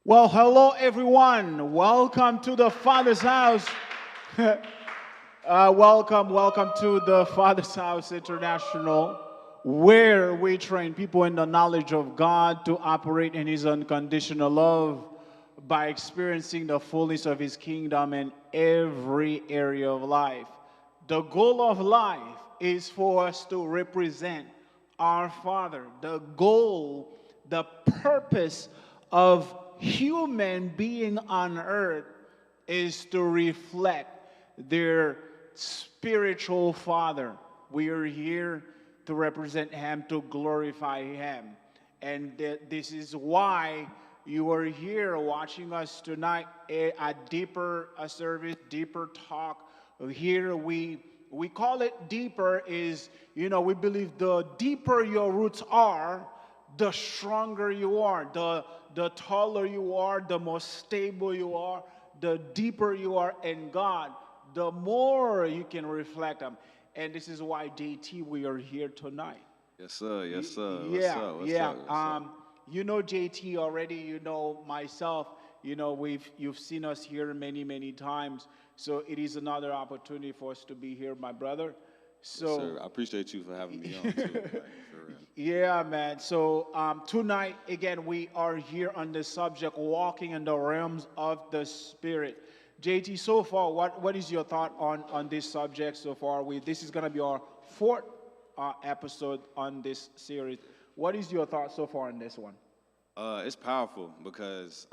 Well, hello everyone. Welcome to the Father's house. Welcome to the Father's House International, where we train people in the knowledge of God to operate in His unconditional love by experiencing the fullness of His kingdom in every area of life. The goal of life is for us to represent our Father. The goal, the purpose of human being on earth is to reflect their spiritual father. We are here to represent him, to glorify him. And this is why you are here watching us tonight, a deeper service, deeper talk. Here we call it deeper is, we believe the deeper your roots are, the stronger you are, the taller you are, the more stable you are, the deeper you are in God, the more you can reflect Him. And this is why, JT, we are here tonight. Yes, sir. Yes, sir. Yeah, What's up? What's yeah. up? What's up? You know JT already. You know myself. You've seen us here many times. So it is another opportunity for us to be here, my brother. Yes, sir. I appreciate you for having me on too. Like, for real. Yeah, man. So tonight, again, we are here on the subject, walking in the realms of the Spirit. JT, so far, what is your thought on this subject so far? This is going to be our fourth episode on this series. What is your thought so far on this one? It's powerful because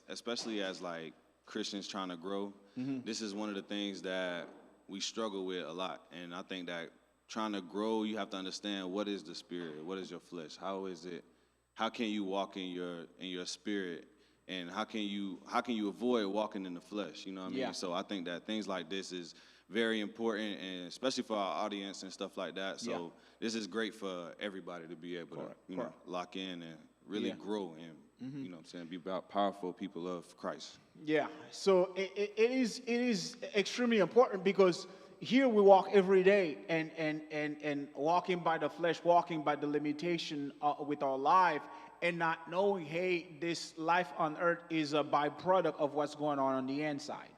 especially as like Christians trying to grow, this is one of the things that we struggle with a lot. And I think that trying to grow, you have to understand what is the spirit, what is your flesh, how can you walk in your spirit, and how can you avoid walking in the flesh? You know what I mean? Yeah. So I think that things like this is very important, and especially for our audience and stuff like that. So Yeah. this is great for everybody to be able to lock in and really grow and you know what I'm saying, be about powerful people of Christ. Yeah, so it is extremely important because here we walk every day and walking by the flesh, walking by the limitation with our life, and not knowing, hey, this life on earth is a byproduct of what's going on the inside.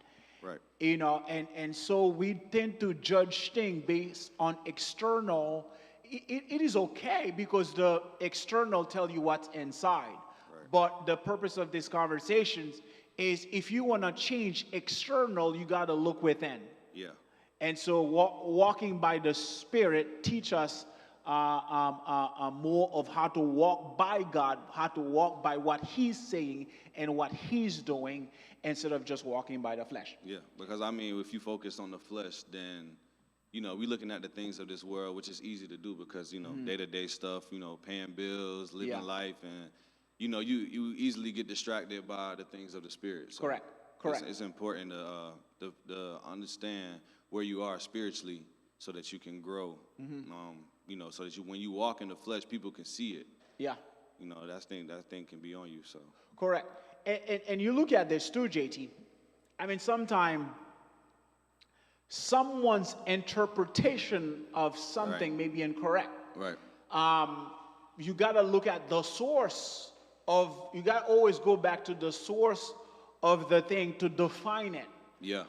Right. And so we tend to judge things based on external. It is okay because the external tell you what's inside. But the purpose of these conversations is if you want to change external, you got to look within. Yeah. And so walking by the Spirit teach us more of how to walk by God, how to walk by what He's saying and what He's doing instead of just walking by the flesh. Yeah, because I mean, if you focus on the flesh, then we're looking at the things of this world, which is easy to do because day-to-day stuff, paying bills, living life, and you easily get distracted by the things of the spirit. So Correct. It's important to understand where you are spiritually so that you can grow. So that when you walk in the flesh, people can see it. Yeah. That thing can be on you. So Correct. And you look at this too, JT. I mean, sometimes someone's interpretation of something may be incorrect. right. You got to look at the source you got to always go back to the source of the thing to define it. Yeah.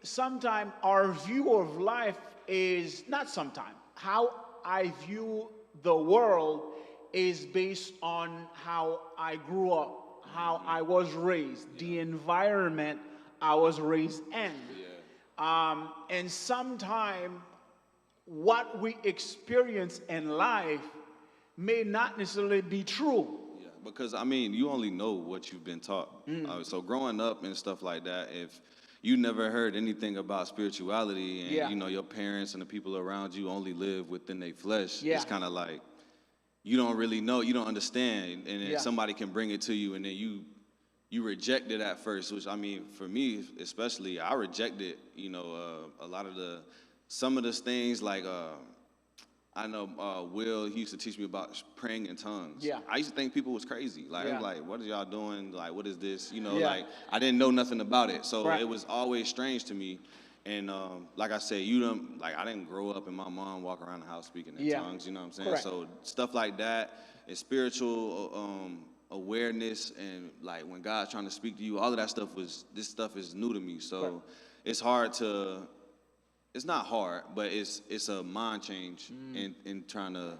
Sometimes our view of life is not sometimes. How I view the world is based on how I grew up, how I was raised, the environment I was raised in. And sometimes what we experience in life may not necessarily be true. Yeah, because I mean, you only know what you've been taught. So growing up and stuff like that, if you never heard anything about spirituality and your parents and the people around you only live within their flesh, it's kind of like you don't really know, you don't understand, and then somebody can bring it to you, and then you reject it at first. Which I mean, for me especially, I rejected a lot of some of those things like. I know Will, he used to teach me about praying in tongues. Yeah. I used to think people was crazy. Like, I was like, what are y'all doing? Like, what is this? Yeah. Like, I didn't know nothing about it. So Right. it was always strange to me. And like I said, I didn't grow up and my mom walk around the house speaking in tongues, you know what I'm saying? Correct. So stuff like that and spiritual awareness and like when God's trying to speak to you, all of that stuff this stuff is new to me. So it's hard to, it's not hard, but it's a mind change in trying to,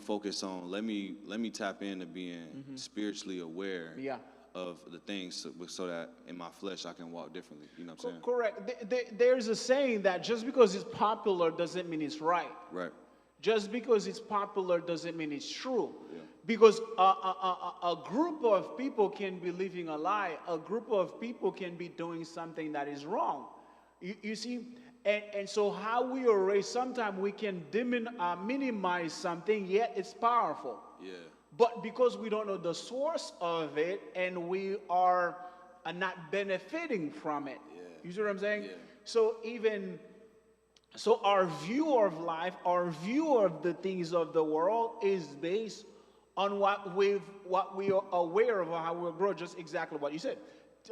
focus on, let me tap into being spiritually aware of the things so that in my flesh I can walk differently. You know what I'm saying? Correct. There's a saying that just because it's popular doesn't mean it's right. Right. Just because it's popular doesn't mean it's true. Yeah. Because a group of people can be living a lie. A group of people can be doing something that is wrong. You see? And so how we are raised, sometimes we can minimize something, yet it's powerful. Yeah. But because we don't know the source of it and we are not benefiting from it. Yeah. You see what I'm saying? Yeah. So our view of life, our view of the things of the world is based on what we are aware of, how we grow, just exactly what you said.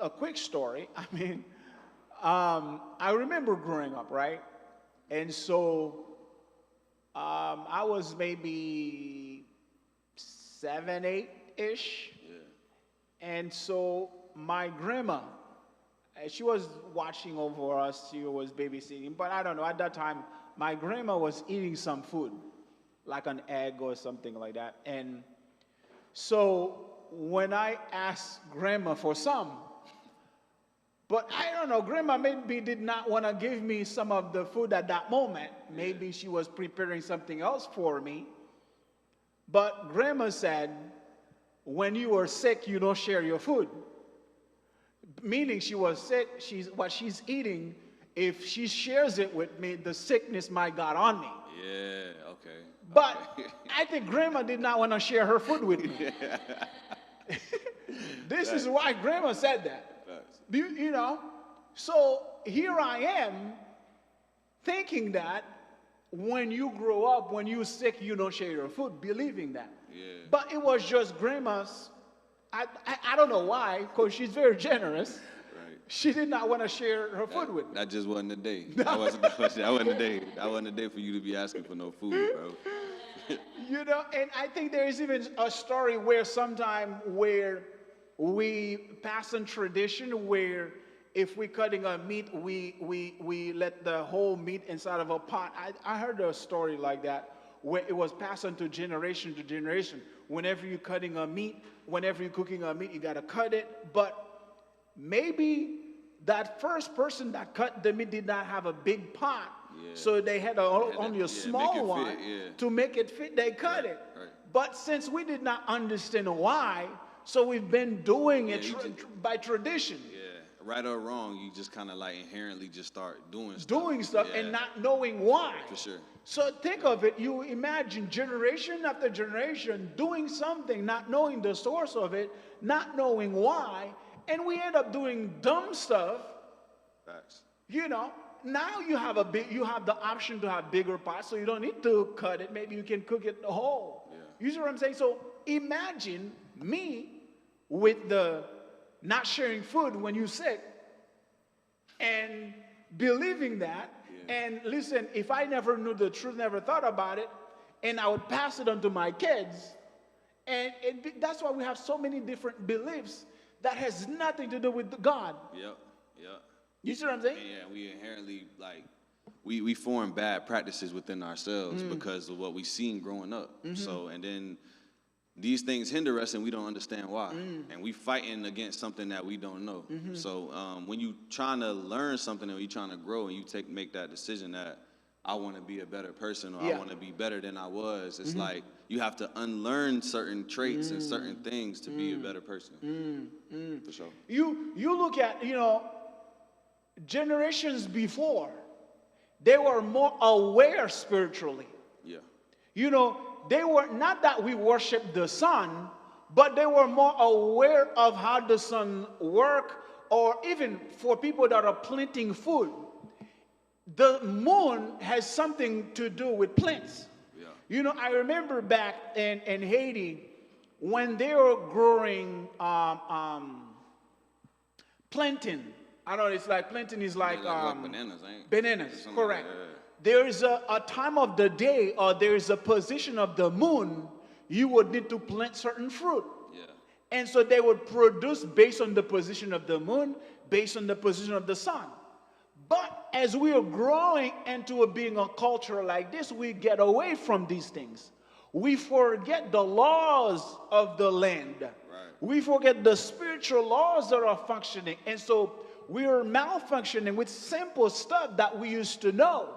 A quick story. I remember growing up, right? And so I was maybe 7, 8-ish. Yeah. And so my grandma, she was watching over us. She was babysitting. But I don't know, at that time, my grandma was eating some food, like an egg or something like that. And so when I asked grandma for some, but I don't know, grandma maybe did not want to give me some of the food at that moment. Maybe she was preparing something else for me. But grandma said, when you are sick, you don't share your food. Meaning she was sick, what she's eating, if she shares it with me, the sickness might got on me. Yeah, okay. But I think grandma did not want to share her food with me. This is why grandma said that. So here I am thinking that when you grow up, when you're sick, you don't share your food, believing that. Yeah. But it was just grandma's. I don't know why, because she's very generous. Right. She did not want to share her food with me. That just wasn't the day. That wasn't the day. That wasn't the day for you to be asking for no food, bro. And I think there is even a story where where we pass on tradition where if we're cutting a meat, we let the whole meat inside of a pot. I heard a story like that where it was passed on to generation. Whenever you're cutting a meat, whenever you're cooking a meat, you got to cut it. But maybe that first person that cut the meat did not have a big pot. Yeah. So they had only a small one to make it fit. They cut it. Right. But since we did not understand why, so we've been doing it by tradition. Yeah, right or wrong, you just kind of like inherently just start doing stuff and not knowing why. For sure. So think of it, you imagine generation after generation doing something, not knowing the source of it, not knowing why, and we end up doing dumb stuff. Facts. Now you have the option to have bigger pots, so you don't need to cut it. Maybe you can cook it whole. Yeah. You see what I'm saying? So imagine me with the not sharing food when you're sick and believing that. Yeah. And listen, if I never knew the truth, never thought about it, and I would pass it on to my kids, and that's why we have so many different beliefs that has nothing to do with God. Yep. You see what I'm saying? Yeah, we inherently, we form bad practices within ourselves because of what we've seen growing up. So, and then these things hinder us and we don't understand why. And we fighting against something that we don't know. So when you trying to learn something or you trying to grow and you make that decision that I want to be a better person or I want to be better than I was, it's like you have to unlearn certain traits and certain things to be a better person. For sure. You look at, generations before, they were more aware spiritually. Yeah. They were not that we worship the sun, but they were more aware of how the sun works, or even for people that are planting food. The moon has something to do with plants. Yeah. I remember back in Haiti when they were growing plantain. I don't know, it's like plantain is like bananas, bananas, correct. There is a time of the day or there is a position of the moon you would need to plant certain fruit. And so they would produce based on the position of the moon, based on the position of the sun. But as we are growing into being a culture like this, we get away from these things. We forget the laws of the land. Right. We forget the spiritual laws that are functioning. And so we are malfunctioning with simple stuff that we used to know.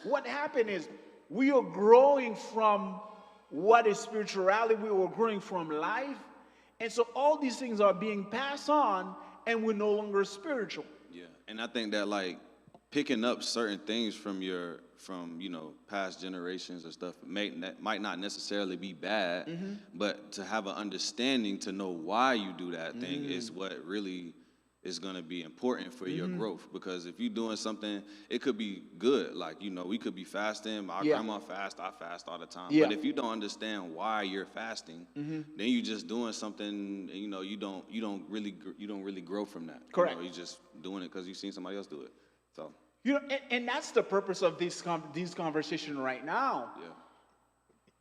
What happened is we are growing from what is spirituality. We were growing from life. And so all these things are being passed on, and we're no longer spiritual. Yeah, and I think that like picking up certain things from past generations and stuff might not necessarily be bad, but to have an understanding to know why you do that thing is what really is going to be important for your growth. Because if you're doing something, it could be good. Like, we could be fasting. My grandma fast. I fast all the time. Yeah. But if you don't understand why you're fasting, then you're just doing something. You don't really grow from that. Correct. You're just doing it because you've seen somebody else do it. So. And that's the purpose of these conversations right now.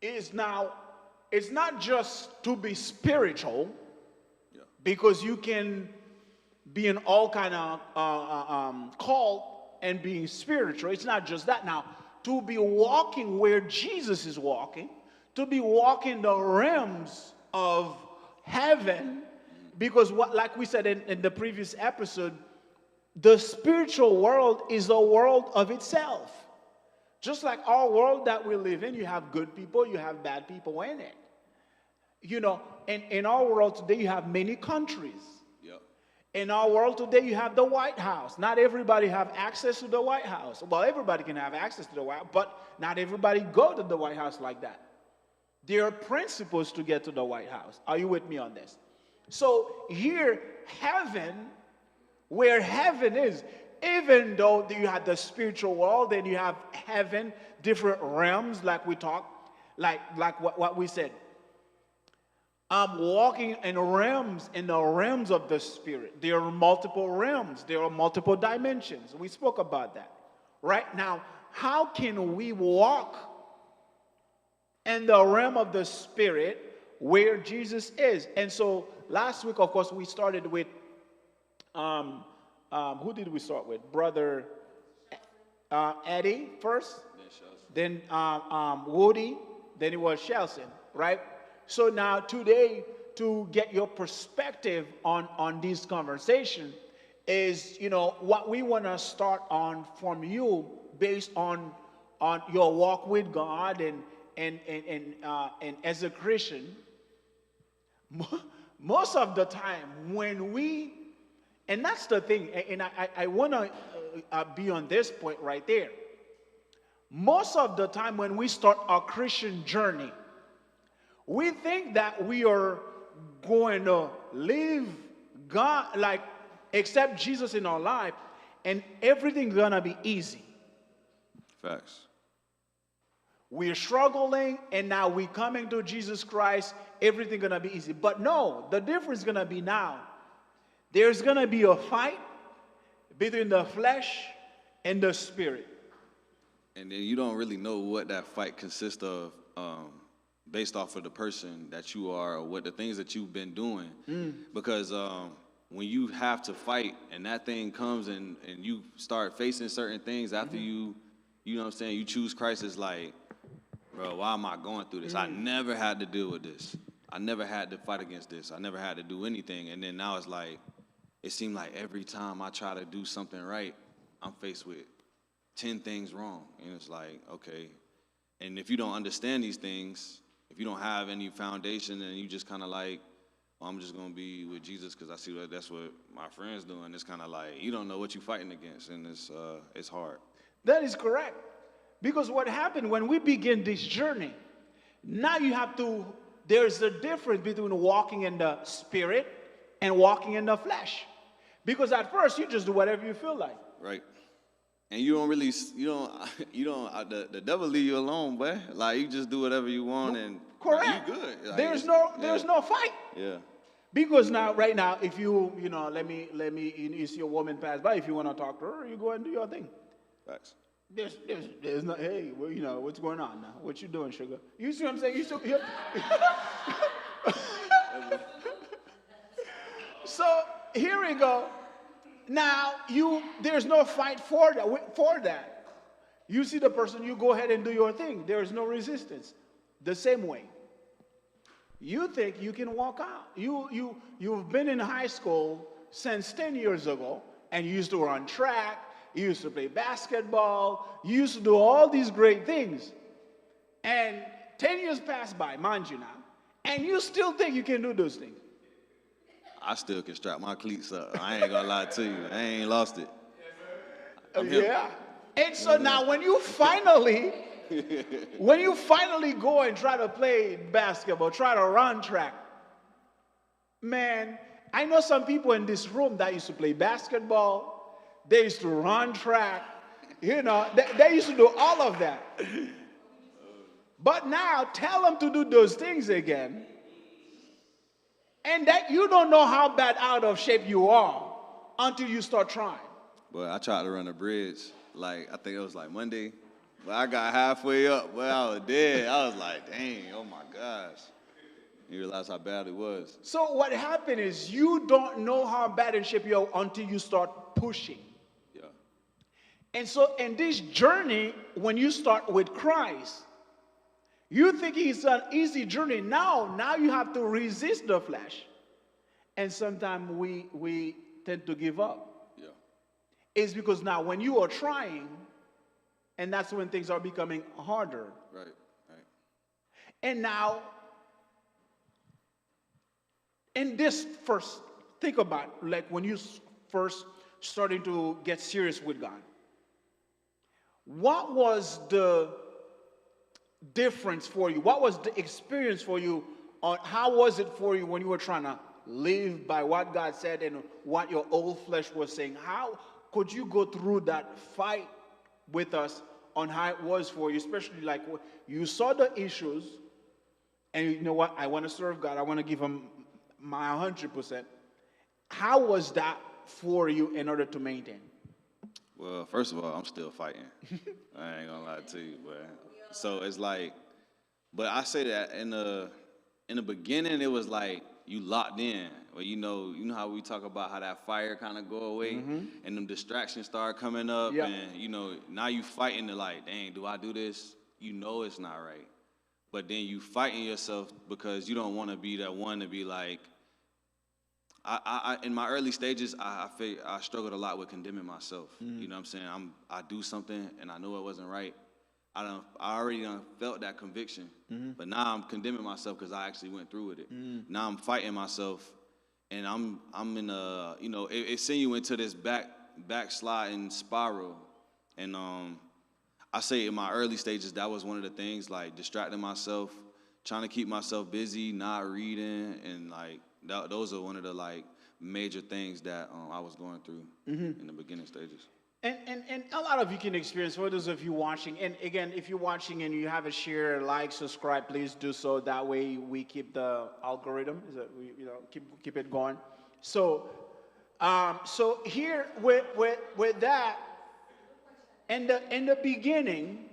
Yeah. It's not just to be spiritual, because you can be in all kind of cult and being spiritual. It's not just that. Now, to be walking where Jesus is walking, to be walking the realms of heaven, because like we said in the previous episode, the spiritual world is a world of itself. Just like our world that we live in, you have good people, you have bad people in it. In our world today, you have many countries. In our world today, you have the White House. Not everybody have access to the White House. Well, everybody can have access to the White House, but not everybody go to the White House like that. There are principles to get to the White House. Are you with me on this? So here, heaven, where heaven is, even though you have the spiritual world and you have heaven, different realms, like we talked, like what we said. I'm walking in the realms of the spirit. There are multiple realms. There are multiple dimensions. We spoke about that. Right now, how can we walk in the realm of the spirit where Jesus is? And so last week, of course, we started with, who did we start with? Brother Eddie first, then Woody, then it was Shelson, right? So now today, to get your perspective on this conversation is, what we want to start on from you based on your walk with God and as a Christian. Most of the time and that's the thing, and I want to be on this point right there. Most of the time when we start our Christian journey, we think that we are going to live God, like accept Jesus in our life, and everything's going to be easy. Facts. We're struggling, and now we're coming to Jesus Christ, everything's going to be easy. But no, the difference is going to be now. There's going to be a fight between the flesh and the spirit. And then you don't really know what that fight consists of, based off of the person that you are or what the things that you've been doing. Because when you have to fight and that thing comes and you start facing certain things after you know what I'm saying, you choose Christ, it's like, bro, why am I going through this? I never had to deal with this. I never had to fight against this. I never had to do anything. And then now it's like, it seemed like every time I try to do something right, I'm faced with 10 things wrong. And it's like, okay. And if you don't understand these things, if you don't have any foundation and you just kind of like, well, I'm just going to be with Jesus because I see that that's what my friends doing, it's kind of like you don't know what you're fighting against, and it's hard. That is correct. Because what happened when we begin this journey, now there's a difference between walking in the spirit and walking in the flesh. Because at first, you just do whatever you feel like. Right. And you don't, the devil leave you alone, boy. Like, you just do whatever you want and correct. You good. Like, there's no fight. Yeah. Because right now, if you see a woman pass by, if you want to talk to her, you go and do your thing. Facts. There's no, hey, well, what's going on now? What you doing, sugar? You see what I'm saying? So here we go. Now there's no fight for that. You see the person, you go ahead and do your thing. There is no resistance. The same way. You think you can walk out. You've been in high school since 10 years ago, and you used to run track, you used to play basketball, you used to do all these great things. And 10 years pass by, mind you now, and you still think you can do those things. I still can strap my cleats up. I ain't gonna lie to you. I ain't lost it. Yeah. And so now when you finally go and try to play basketball, try to run track, man, I know some people in this room that used to play basketball, they used to run track, they used to do all of that. But now tell them to do those things again, and that you don't know how bad out of shape you are until you start trying. Well, I tried to run a bridge, I think it was Monday, but I got halfway up, but I was dead. I was like, dang, oh my gosh. You realize how bad it was. So what happened is you don't know how bad in shape you are until you start pushing. Yeah. And so in this journey, when you start with Christ, you think it's an easy journey. Now you have to resist the flesh. And sometimes we tend to give up. Yeah. It's because now when you are trying, and that's when things are becoming harder. Right. And now, in this first, think about when you first starting to get serious with God. What was the difference for you? What was the experience for you? Or how was it for you when you were trying to live by what God said and what your old flesh was saying? How could you go through that fight with us on how it was for you, especially you saw the issues and you know what, I want to serve God, I want to give him my 100%. How was that for you in order to maintain? Well, first of all, I'm still fighting. I ain't gonna lie to you, but so it's but I say that in the beginning it was you locked in. Well, you know how we talk about how that fire kind of go away, and them distractions start coming up, and now you fighting to dang, do I do this? You know it's not right, but then you fighting yourself because you don't want to be that one to be I in my early stages, I struggled a lot with condemning myself. You know what I'm saying? I do something and I know it wasn't right. I already felt that conviction, but now I'm condemning myself because I actually went through with it. Now I'm fighting myself, and I'm in it sends you into this backsliding spiral, and I say in my early stages that was one of the things, distracting myself, trying to keep myself busy, not reading, and those are one of the major things that I was going through in the beginning stages. And a lot of you can experience, for those of you watching, and again, if you're watching and you haven't shared, subscribe, please do so. That way we keep the algorithm, keep it going. So, so here with that, in the beginning,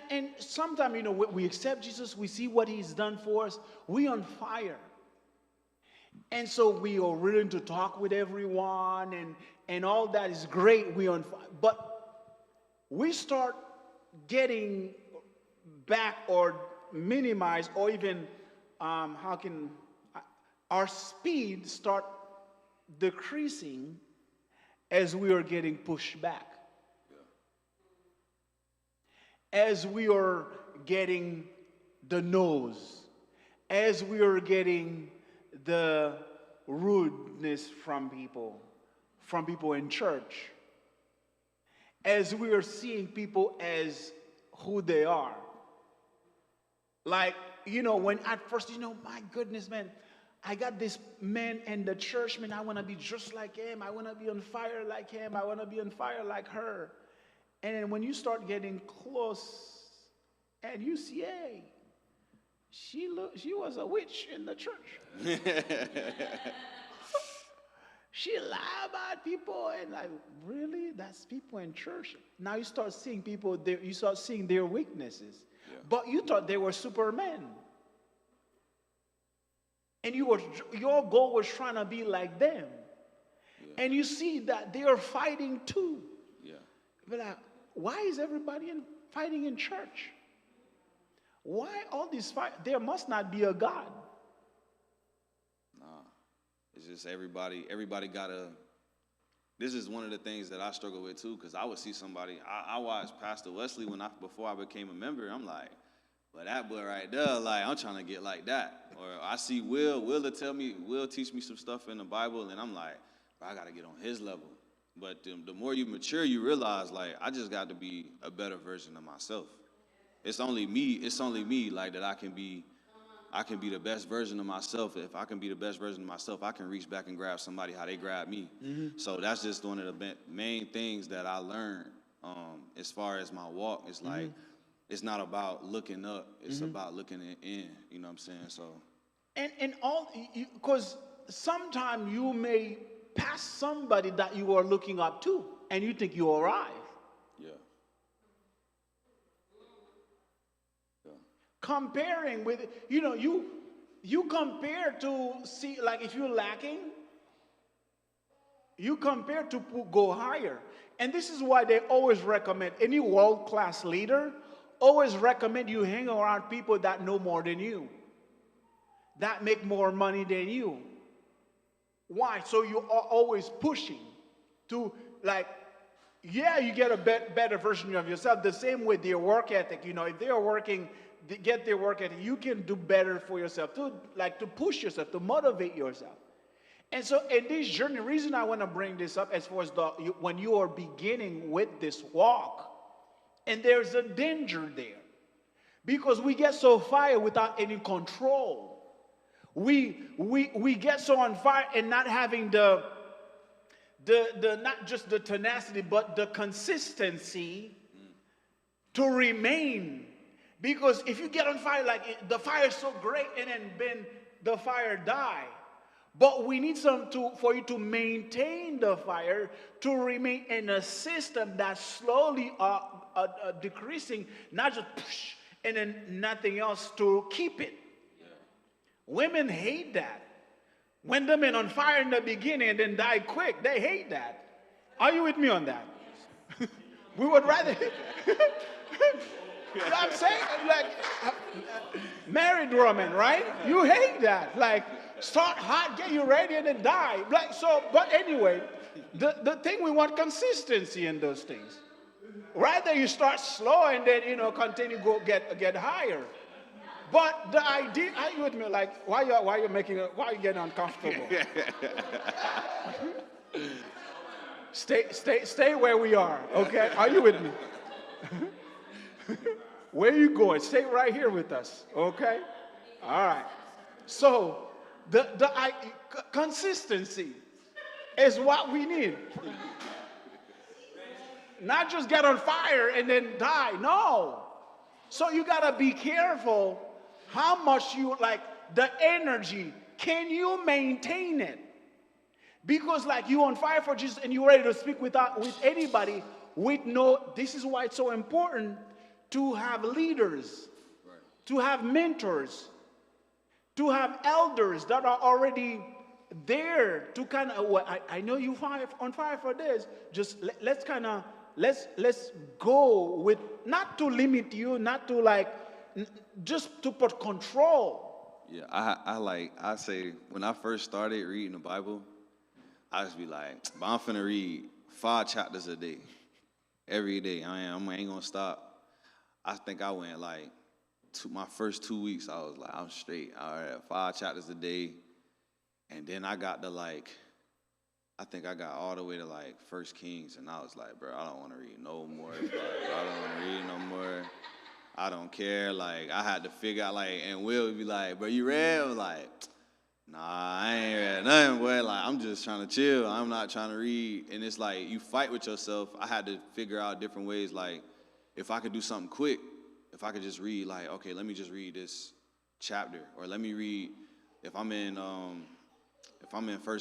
and sometimes we accept Jesus, we see what He's done for us, we on fire. And so we are willing to talk with everyone, and all that is great. But we start getting back or minimize, or even our speed start decreasing as we are getting pushed back. As we are getting the no's, as we are getting the rudeness from people in church, as we are seeing people as who they are. When at first, my goodness, man, I got this man in the church, man, I want to be just like him. I want to be on fire like him. I want to be on fire like her. And then when you start getting close and you see, hey, she was a witch in the church. She lied about people, and really, that's people in church. Now you start seeing people, you start seeing their weaknesses. Yeah. But you thought they were supermen. and your goal was trying to be like them. Yeah. And you see that they are fighting too. Yeah. But why is everybody fighting in church? Why all these fights? There must not be a God. Nah, it's just everybody gotta. This is one of the things that I struggle with too, because I would see somebody. I watched Pastor Weslee before I became a member. I'm like, well, that boy right there, like, I'm trying to get like that. Or I see Will teach me some stuff in the Bible, and I'm like, bro, I got to get on his level. But the more you mature, you realize, like, I just got to be a better version of myself. It's only me, like, that I can be the best version of myself. If I can be the best version of myself, I can reach back and grab somebody how they grab me. Mm-hmm. So that's just one of the main things that I learned as far as my walk. It's like, it's not about looking up. It's about looking in. You know what I'm saying? So. And all, because sometimes you may pass somebody that you are looking up to, and you think you arrive. Yeah. Comparing with, you compare to see, like, if you're lacking, you compare to go higher. And this is why they always recommend, any world-class leader always recommend you hang around people that know more than you, that make more money than you. Why? So you are always pushing to, like, yeah, you get a better version of yourself. The same with their work ethic. If they are working, they get their work ethic, you can do better for yourself, to push yourself, to motivate yourself. And so in this journey, the reason I want to bring this up as far as when you are beginning with this walk, and there's a danger there, because we get so fire without any control. We get so on fire and not having the not just the tenacity, but the consistency to remain. Because if you get on fire, like, the fire is so great, and then the fire die. But we need for you to maintain the fire, to remain in a system that's slowly decreasing, not just push, and then nothing else to keep it. Yeah. Women hate that. When the men on fire in the beginning and then die quick, they hate that. Are you with me on that? We would rather. I'm saying, like, married woman, right? You hate that. Like, start hot, get you ready, and then die. Like, so, but anyway, the thing, we want consistency in those things. Rather you start slow and then, continue get higher. But the idea, are you with me? Like, why are you getting uncomfortable? Stay where we are, okay? Are you with me? Where you going? Stay right here with us, okay? All right. So the consistency is what we need. Not just get on fire and then die. No. So you gotta be careful how much you, like, the energy. Can you maintain it? Because, like, you on fire for Jesus and you're ready to speak with anybody this is why it's so important to have leaders, right, to have mentors, to have elders that are already there to kind of, well, I know you on fire for this. Just let's go with, not to limit you, not to, like, just to put control. Yeah, I say, when I first started reading the Bible, I just be like, but I'm finna read 5 chapters a day, every day. I ain't gonna stop. I think I went, like, my first 2 weeks, I was like, I'm straight. All right, 5 chapters a day. And then I got to, like, I think I got all the way to, like, 1 Kings, and I was like, bro, I don't want to read no more. Bro. I don't want to read no more. I don't care. Like, I had to figure out, like, and Will would be like, bro, you read? I was like, nah, I ain't read nothing, boy. Like, I'm just trying to chill. I'm not trying to read. And it's like, you fight with yourself. I had to figure out different ways, like, if I could do something quick, if I could just read, like, okay, let me just read this chapter, or let me read, if I'm in 1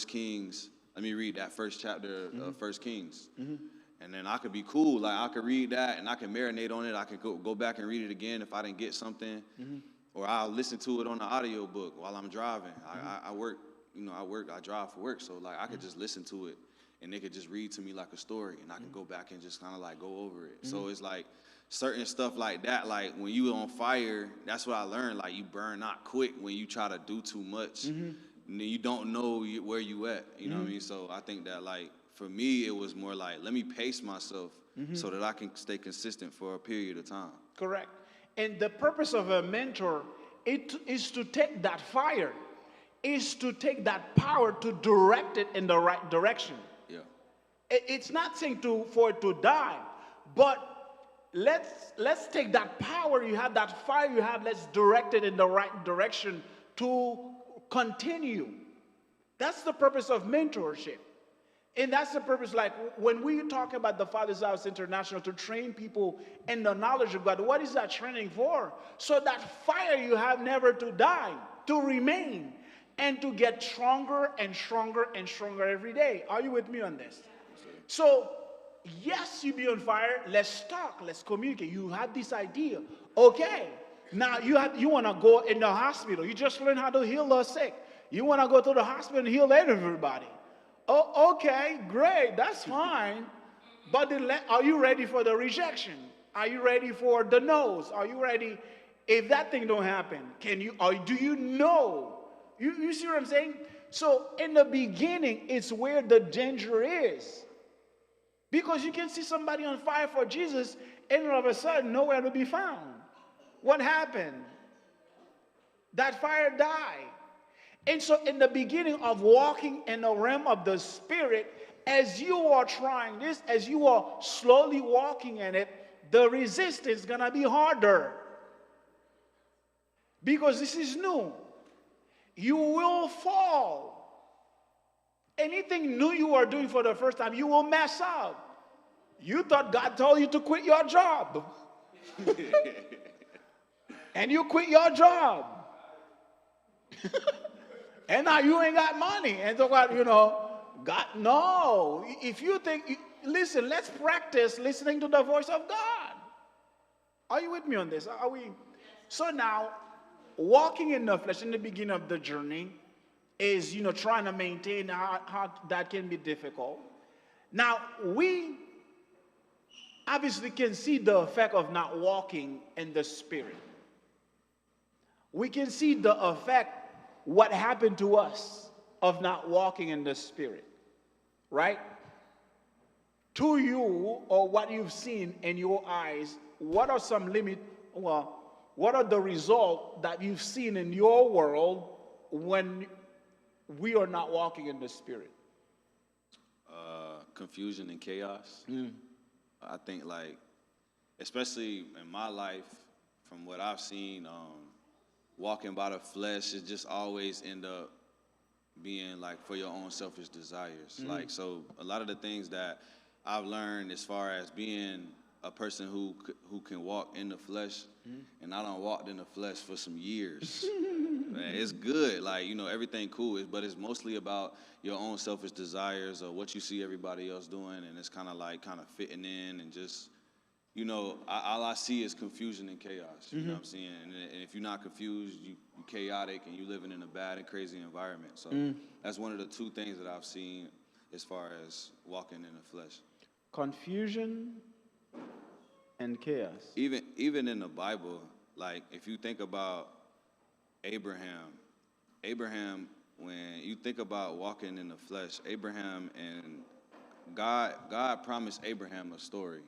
Kings, let me read that first chapter of 1 Kings. Mm-hmm. And then I could be cool. Like, I could read that, and I can marinate on it. I could go back and read it again if I didn't get something. Mm-hmm. or I'll listen to it on the audio book while I'm driving. I work, I drive for work, so like I could just listen to it, and they could just read to me like a story, and I can go back and just kind of like go over it. So it's like certain stuff like that, like when you on fire, that's what I learned, like you burn out quick when you try to do too much, and then you don't know where you at, you know what I mean? So I think that like, for me, it was more like, let me pace myself so that I can stay consistent for a period of time. Correct. And the purpose of a mentor is to take that fire, is to take that power to direct it in the right direction. Yeah. It's not saying for it to die, but let's take that power you have, that fire you have, let's direct it in the right direction to continue. That's the purpose of mentorship. And that's the purpose, like when we talk about the Father's House International, to train people in the knowledge of God, what is that training for? So that fire you have never to die, to remain, and to get stronger and stronger and stronger every day. Are you with me on this? So, yes, you be on fire. Let's talk. Let's communicate. You have this idea. Okay. Now you want to go in the hospital. You just learned how to heal the sick. You want to go to the hospital and heal everybody. Oh, okay, great. That's fine. But then are you ready for the rejection? Are you ready for the no's? Are you ready if that thing don't happen? Can you? Or do you know? You see what I'm saying? So in the beginning, it's where the danger is. Because you can see somebody on fire for Jesus, and all of a sudden, nowhere to be found. What happened? That fire died. And so in the beginning of walking in the realm of the Spirit, as you are trying this, as you are slowly walking in it, the resistance is going to be harder. Because this is new. You will fall. Anything new you are doing for the first time, you will mess up. You thought God told you to quit your job. And you quit your job. And now you ain't got money. And so what, God, no. If you think, listen, let's practice listening to the voice of God. Are you with me on this? Are we? So now, walking in the flesh in the beginning of the journey is, trying to maintain how that can be difficult. Now, we obviously can see the effect of not walking in the Spirit. We can see the effect, what happened to us of not walking in the Spirit, right? To you, or what you've seen in your eyes, what are what are the results that you've seen in your world when we are not walking in the Spirit? Confusion and chaos. I think, like, especially in my life, from what I've seen, walking by the flesh, it just always end up being like for your own selfish desires. Like, so a lot of the things that I've learned as far as being a person who can walk in the flesh, and I done walked in the flesh for some years. Man, it's good, like, everything cool, but it's mostly about your own selfish desires or what you see everybody else doing, and it's kind of fitting in, and just, all I see is confusion and chaos. You know what I'm saying? And if you're not confused, you're chaotic, and you're living in a bad and crazy environment. So that's one of the two things that I've seen as far as walking in the flesh. Confusion and chaos. Even in the Bible, like if you think about Abraham, when you think about walking in the flesh, Abraham and God promised Abraham a story.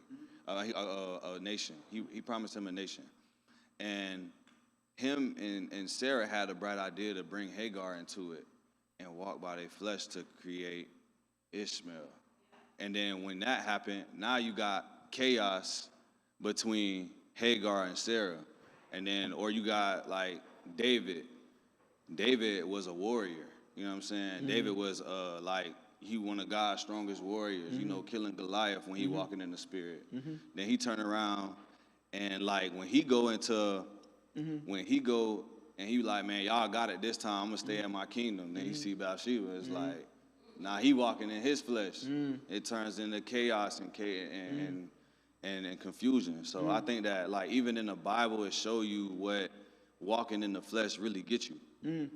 A nation. He promised him a nation. And him and Sarah had a bright idea to bring Hagar into it and walk by their flesh to create Ishmael. And then when that happened, now you got chaos between Hagar and Sarah. And then, or you got like David. David was a warrior. You know what I'm saying? David was he one of God's strongest warriors, killing Goliath when he walking in the Spirit. Then he turned around and like when he go and he like, man, y'all got it this time, I'm gonna stay in my kingdom. Then you see Bathsheba, it's like, now he walking in his flesh. It turns into chaos and confusion. So I think that like even in the Bible it show you walking in the flesh really get you.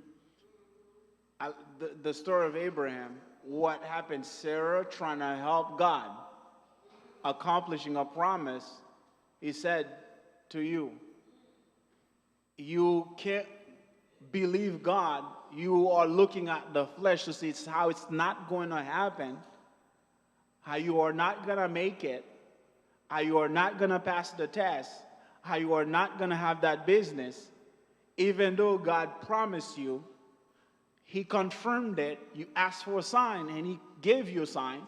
The story of Abraham, what happened? Sarah trying to help God, accomplishing a promise. He said to you, you can't believe God. You are looking at the flesh to see how it's not going to happen, how you are not going to make it, how you are not going to pass the test, how you are not going to have that business, even though God promised you. He confirmed it. You asked for a sign, and he gave you a sign.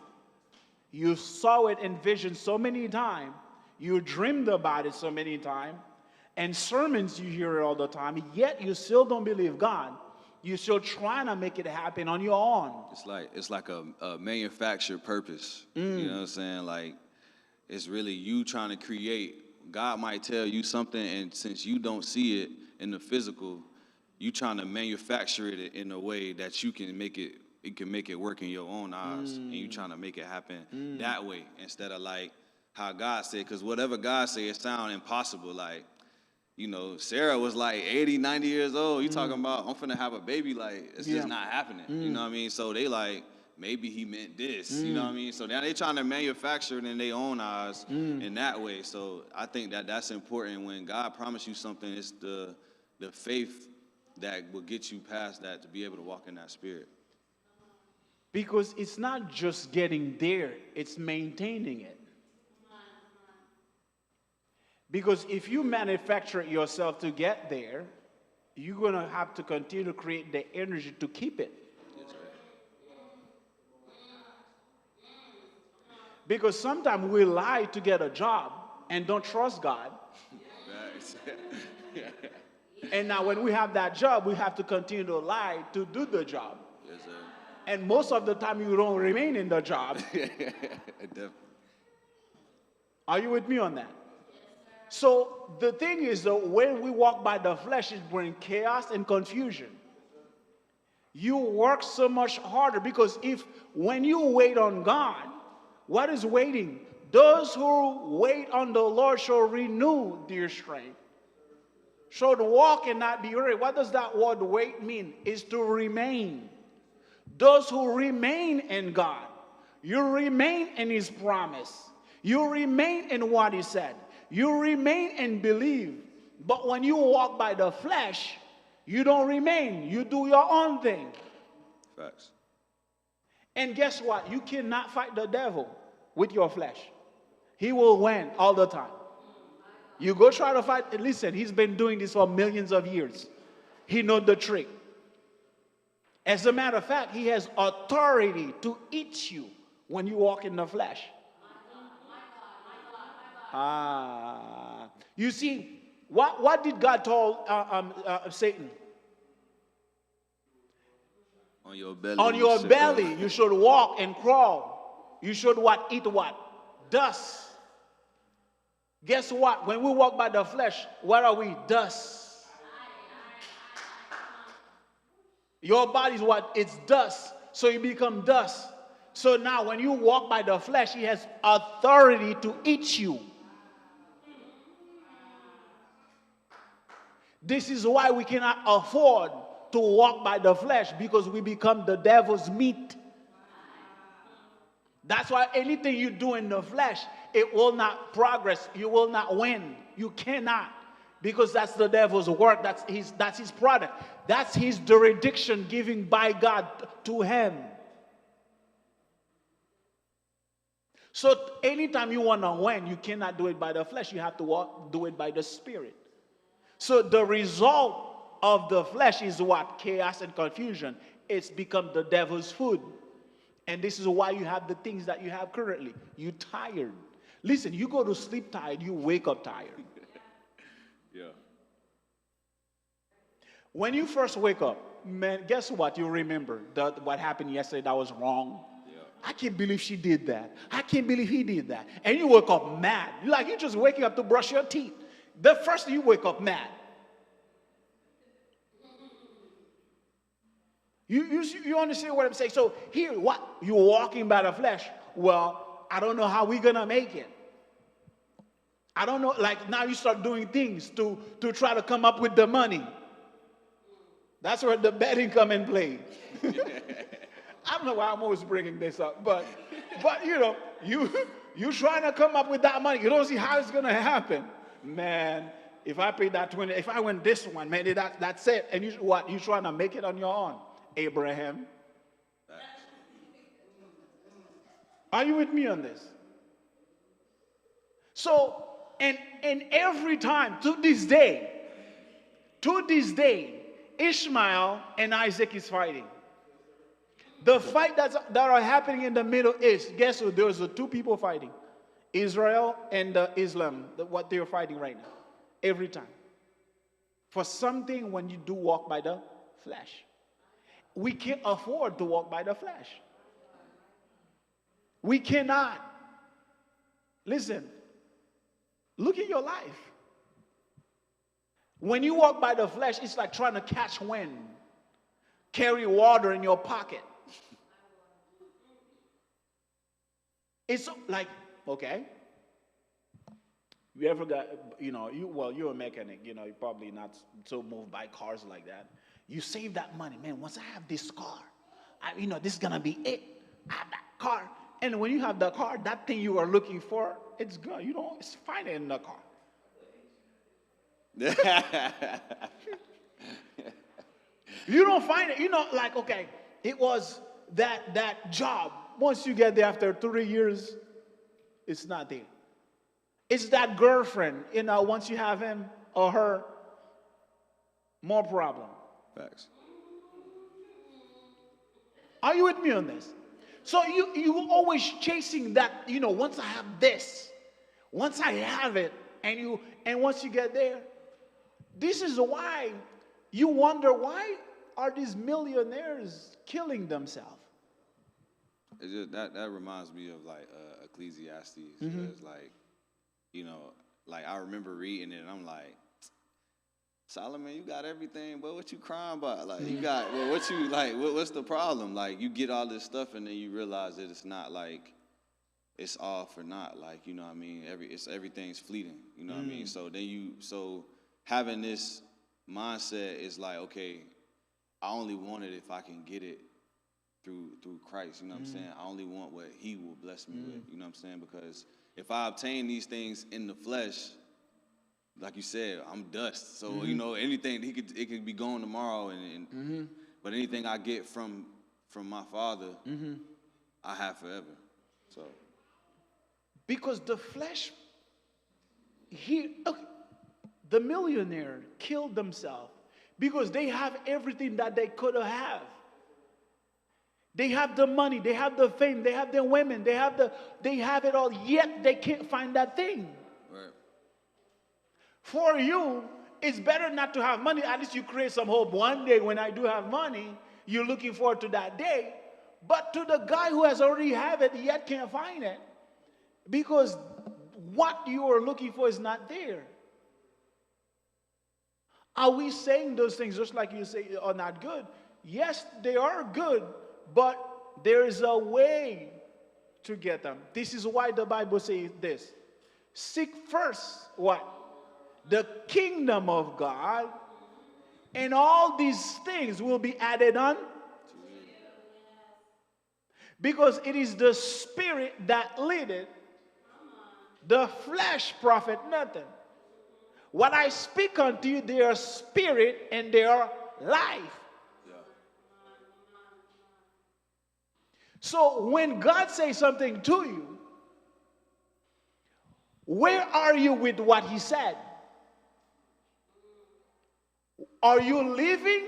You saw it in vision so many times. You dreamed about it so many times. And sermons, you hear it all the time. Yet you still don't believe God. You're still trying to make it happen on your own. It's like a manufactured purpose. You know what I'm saying? Like, it's really you trying to create. God might tell you something, and since you don't see it in the physical, you trying to manufacture it in a way that you can make it work in your own eyes, and you trying to make it happen that way instead of like how God said. Because whatever God said, it sound impossible. Like, you know, Sarah was like 80, 90 years old. You talking about, I'm finna have a baby, like, it's just not happening. You know what I mean? So they like, maybe he meant this, you know what I mean? So now they trying to manufacture it in their own eyes in that way. So I think that that's important. When God promised you something, it's the faith that will get you past that to be able to walk in that spirit. Because it's not just getting there, it's maintaining it. Because if you manufacture it yourself to get there, you're going to have to continue to create the energy to keep it. Yes, sir. Because sometimes we lie to get a job and don't trust God. And now when we have that job, we have to continue to lie to do the job. Yes, sir. And most of the time you don't remain in the job. Definitely. Are you with me on that? So the thing is, though, when we walk by the flesh, it brings chaos and confusion. You work so much harder because when you wait on God, what is waiting? Those who wait on the Lord shall renew their strength. Shall walk and not be weary. What does that word wait mean? Is to remain. Those who remain in God, you remain in his promise. You remain in what he said. You remain and believe. But when you walk by the flesh, you don't remain. You do your own thing. Facts. And guess what? You cannot fight the devil with your flesh. He will win all the time. You go try to fight. Listen, he's been doing this for millions of years. He knows the trick. As a matter of fact, he has authority to eat you when you walk in the flesh. You see, what did God tell Satan? On your belly. On your belly, you should walk and crawl. You should what? Eat what? Dust. Guess what? When we walk by the flesh, what are we? Dust. Your body's what? It's dust. So you become dust. So now when you walk by the flesh, he has authority to eat you. This is why we cannot afford to walk by the flesh, because we become the devil's meat. That's why anything you do in the flesh, it will not progress. You will not win. You cannot. Because that's the devil's work. That's his product. That's his jurisdiction given by God to him. So anytime you want to win, you cannot do it by the flesh. You have to do it by the spirit. So the result of the flesh is what? Chaos and confusion. It's become the devil's food. And this is why you have the things that you have currently. You're tired. Listen, you go to sleep tired, you wake up tired. Yeah. When you first wake up, man, guess what? You remember what happened yesterday that was wrong. Yeah. I can't believe she did that. I can't believe he did that. And you wake up mad. You're just waking up to brush your teeth. The first thing you wake up mad. You understand what I'm saying? So here, what? You're walking by the flesh. Well, I don't know how we're going to make it. I don't know, like now you start doing things to try to come up with the money. That's where the betting come in play. I don't know why I'm always bringing this up, but you know, you trying to come up with that money. You don't see how it's gonna happen, man. If I pay that 20, if I win this one, man, that's it. And you what? You trying to make it on your own, Abraham? Are you with me on this? So, and every time to this day, Ishmael and Isaac is fighting. The fight that are happening in the Middle East, guess who? There's two people fighting. Israel and Islam, what they're fighting right now. Every time. For something when you do walk by the flesh. We can't afford to walk by the flesh. We cannot. Listen, look at your life. When you walk by the flesh, it's like trying to catch wind, carry water in your pocket. It's like, okay, you ever got, you know, you're a mechanic, you know, you're probably not so moved by cars like that. You save that money, man, once I have this car, this is going to be it. I have that car. And when you have the car, that thing you are looking for, it's good. You know, it's fine in the car. You don't find it, you know, like, okay, it was that job. Once you get there after 3 years, it's not there. It's that girlfriend, you know, once you have him or her, more problem. Facts. Are you with me on this? So you always chasing that, you know, once I have this, once I have it, and once you get there, this is why you wonder, why are these millionaires killing themselves? It's just, that reminds me of like Ecclesiastes. It's like, you know, like I remember reading it and I'm like, Solomon, you got everything, but what you crying about? Like you got, well, what you like? What's the problem? Like you get all this stuff and then you realize that it's not like it's all for naught. Like, you know what I mean? Everything's fleeting. You know what I mean? So having this mindset is like, okay, I only want it if I can get it through Christ. You know what I'm saying? I only want what He will bless me with. You know what I'm saying? Because if I obtain these things in the flesh, like you said, I'm dust. So you know, anything it could be gone tomorrow, but anything I get from my Father, I have forever. So because the flesh, the millionaire killed themselves because they have everything that they could have. They have the money, they have the fame, they have the women, they have it all, yet they can't find that thing. Right. For you, it's better not to have money. At least you create some hope. One day when I do have money, you're looking forward to that day. But to the guy who has already have it, yet can't find it, because what you are looking for is not there. Are we saying those things just like you say are not good? Yes, they are good, but there is a way to get them. This is why the Bible says this. Seek first what? The kingdom of God, and all these things will be added on. Because it is the Spirit that leadeth, the flesh profit nothing. What I speak unto you, they are spirit and they are life. Yeah. So when God says something to you, where are you with what He said? Are you living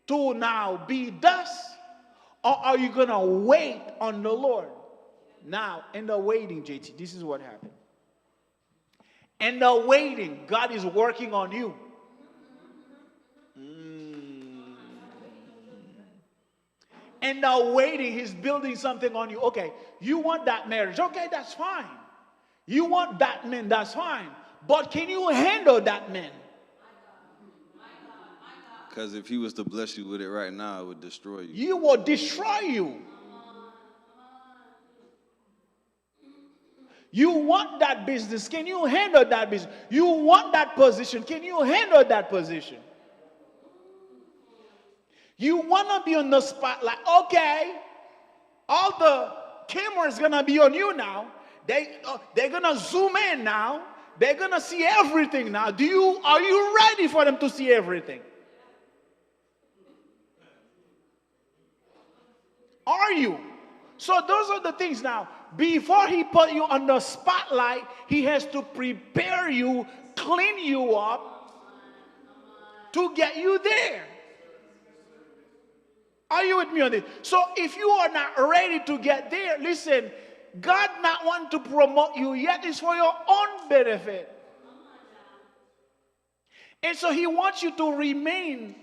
to now be dust? Or are you going to wait on the Lord? Now, in the waiting, JT, this is what happened. In the waiting, God is working on you. In the waiting, He's building something on you. Okay, you want that marriage. Okay, that's fine. You want that man, that's fine. But can you handle that man? Because if He was to bless you with it right now, it would destroy you. You will destroy you. You want that business. Can you handle that business? You want that position. Can you handle that position? You want to be on the spotlight. Okay. All the cameras going to be on you now. They're going to zoom in now. They're going to see everything now. Are you ready for them to see everything? Are you? So those are the things now. Before he put you on the spotlight, he has to prepare you, clean you up to get you there. Are you with me on this? So if you are not ready to get there, listen, God not want to promote you yet. It's for your own benefit. And so he wants you to remain.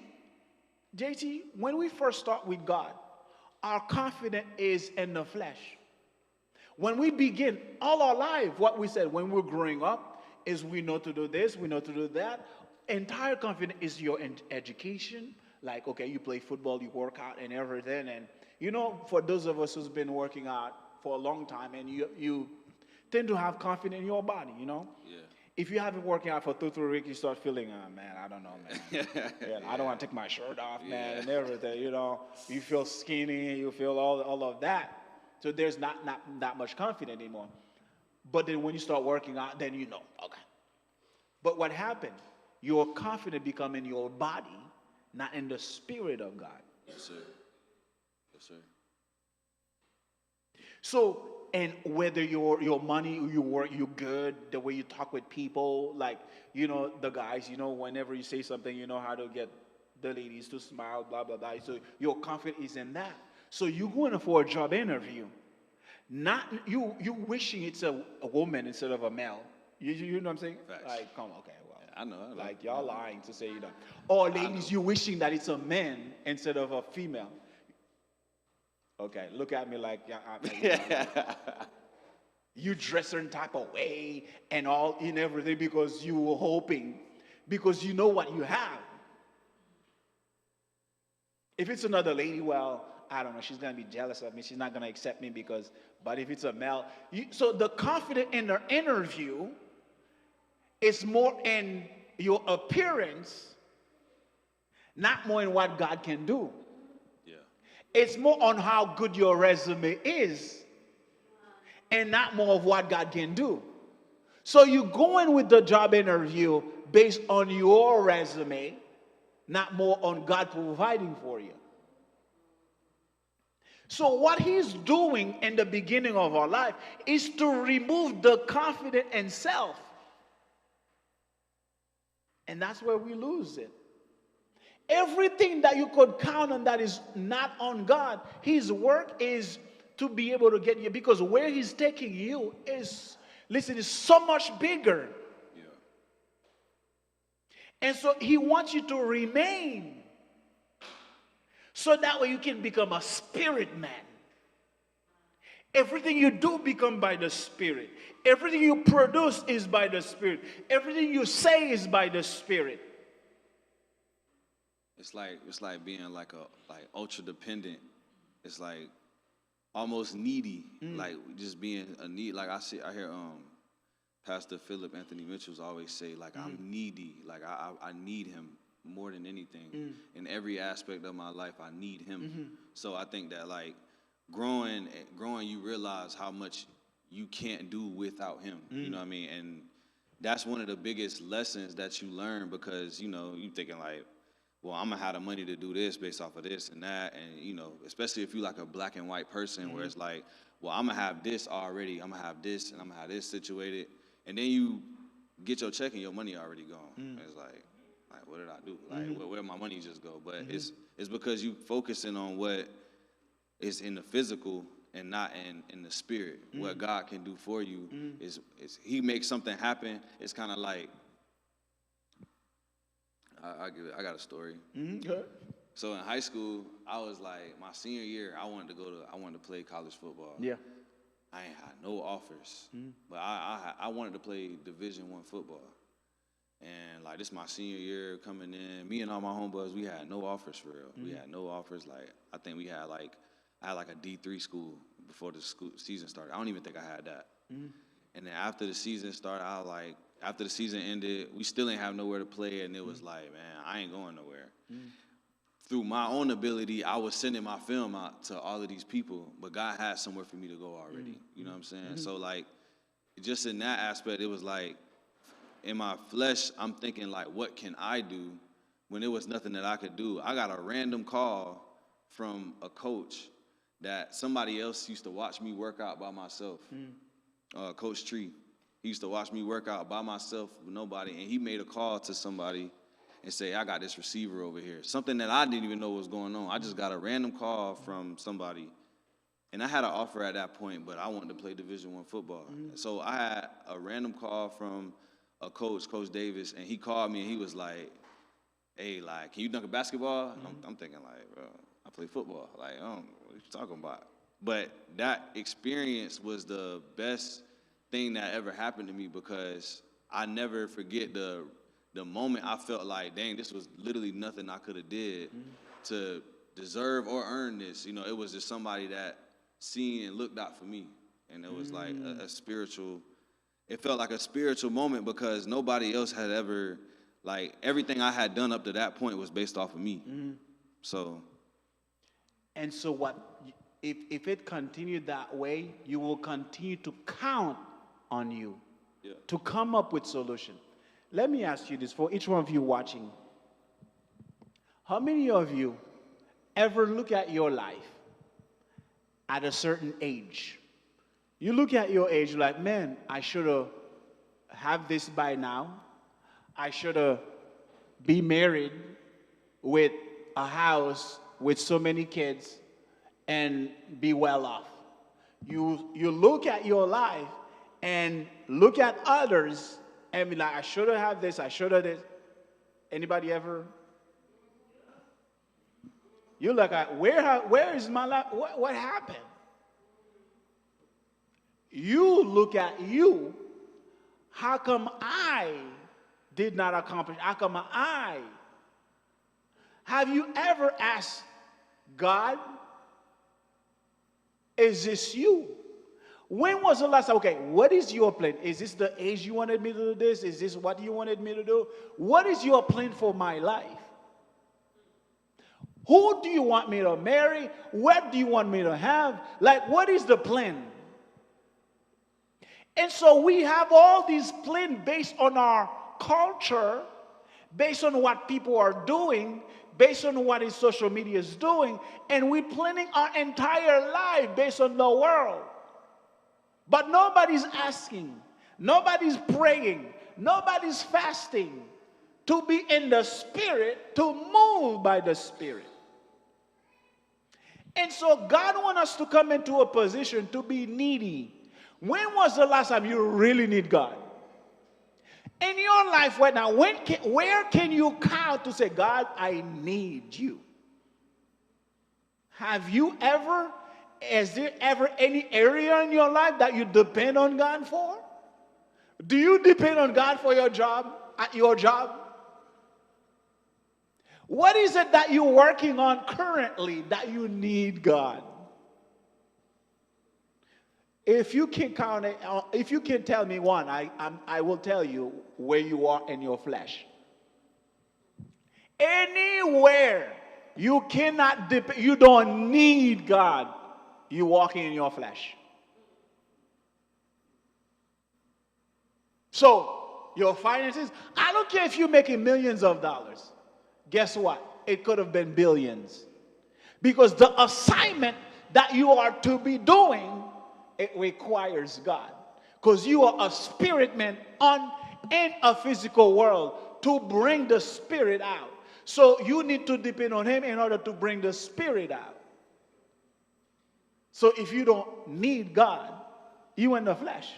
JT, when we first start with God, our confidence is in the flesh. When we begin all our life, what we said when we're growing up is we know to do this, we know to do that. Entire confidence is your education. Like, okay, you play football, you work out and everything. And, you know, for those of us who's been working out for a long time and you tend to have confidence in your body, you know? Yeah. If you haven't working out for 2-3 weeks, you start feeling, oh, man, I don't know, man. Yeah, I don't want to take my shirt off, man, and everything, you know. You feel skinny, you feel all of that. So there's not that much confidence anymore. But then when you start working out, then you know, okay. But what happened? Your confidence become in your body, not in the spirit of God. Yes, sir. Yes, sir. So, and whether your money, you work, you good, the way you talk with people, like, you know, the guys, you know, whenever you say something, you know how to get the ladies to smile, blah, blah, blah. So your confidence is in that. So you going for a job interview, not you wishing it's a woman instead of a male. You know what I'm saying? Facts. Like, come on, okay, well. Yeah, I know. Like, y'all lying to say you don't. Or ladies, you wishing that it's a man instead of a female. Okay, look at me like, you dress certain type of way and all in everything because you were hoping, because you know what you have. If it's another lady, well, I don't know, she's going to be jealous of me. She's not going to accept me but if it's a male, so the confidence in the interview is more in your appearance, not more in what God can do. It's more on how good your resume is and not more of what God can do. So you go in with the job interview based on your resume, not more on God providing for you. So what he's doing in the beginning of our life is to remove the confidence in self. And that's where we lose it. Everything that you could count on that is not on God, his work is to be able to get you, because where he's taking you is so much bigger. Yeah. And so he wants you to remain so that way you can become a spirit man. Everything you do become by the Spirit. Everything you produce is by the Spirit. Everything you say is by the Spirit. It's like being like ultra dependent. It's like almost needy, like just being a need. Like I hear Pastor Philip Anthony Mitchell's always say, like, I'm needy. Like I need him more than anything. In every aspect of my life, I need him. So I think that like growing, you realize how much you can't do without him. You know what I mean? And that's one of the biggest lessons that you learn, because, you know, you thinking like, well, I'm gonna have the money to do this based off of this and that, and, you know, especially if you're like a black and white person, where it's like, well, I'm gonna have this already, I'm gonna have this, and I'm gonna have this situated, and then you get your check and your money already gone. It's like, what did I do? Like, where my money just go? But it's because you focusing on what is in the physical and not in the spirit. What God can do for you is he makes something happen. It's kind of like, I got a story. Good. So in high school, I was like, my senior year, I wanted to play college football. Yeah. I ain't had no offers, but I wanted to play Division I football. And like, this my senior year coming in. Me and all my homeboys, we had no offers for real. We had no offers. Like, I think I had like a D3 school before the school season started. I don't even think I had that. And then after the season started, after the season ended, we still ain't have nowhere to play, and it was like, man, I ain't going nowhere. Through my own ability, I was sending my film out to all of these people, but God had somewhere for me to go already. You know what I'm saying? So, like, just in that aspect, it was like, in my flesh, I'm thinking, like, what can I do when there was nothing that I could do? I got a random call from a coach that somebody else used to watch me work out by myself, Coach Tree. He used to watch me work out by myself with nobody, and he made a call to somebody and say, I got this receiver over here. Something that I didn't even know was going on. I just got a random call from somebody. And I had an offer at that point, but I wanted to play Division I football. So I had a random call from a coach, Coach Davis, and he called me and he was like, hey, like, can you dunk a basketball? And I'm thinking, like, bro, I play football. Like, what are you talking about? But that experience was the best thing that ever happened to me, because I never forget the moment I felt like, dang, this was literally nothing I could have did to deserve or earn this. You know, it was just somebody that seen and looked out for me. And it was like a spiritual, it felt like a spiritual moment, because nobody else had ever, like, everything I had done up to that point was based off of me. So. And so what, if it continued that way, you will continue to count on you to come up with solution. Let me ask you this for each one of you watching. How many of you ever look at your life at a certain age? You look at your age like, man, I should have this by now. I should be married with a house with so many kids and be well off. You look at your life and look at others and be like, I should have this, I should have this. Anybody ever? You're like, where is my life? What happened? You look at you. How come I did not accomplish? How come I? Have you ever asked God, is this you? When was the last time? Okay, what is your plan? Is this the age you wanted me to do this? Is this what you wanted me to do? What is your plan for my life? Who do you want me to marry? What do you want me to have? Like, what is the plan? And so we have all these plans based on our culture, based on what people are doing, based on what is social media is doing, and we're planning our entire life based on the world. But nobody's asking, nobody's praying, nobody's fasting to be in the Spirit, to move by the Spirit. And so God wants us to come into a position to be needy. When was the last time you really need God? In your life right now, where can you count to say, God, I need you? Have you ever? Is there ever any area in your life that you depend on God for? Do you depend on God for your job, at your job? What is it that you're working on currently that you need God? If you can count it, if you can tell me one, I will tell you where you are in your flesh. Anywhere you cannot depend, you don't need God. You're walking in your flesh. So, your finances, I don't care if you're making millions of dollars. Guess what? It could have been billions. Because the assignment that you are to be doing, it requires God. Because you are a spirit man in a physical world to bring the spirit out. So you need to depend on him in order to bring the spirit out. So if you don't need God, you in the flesh.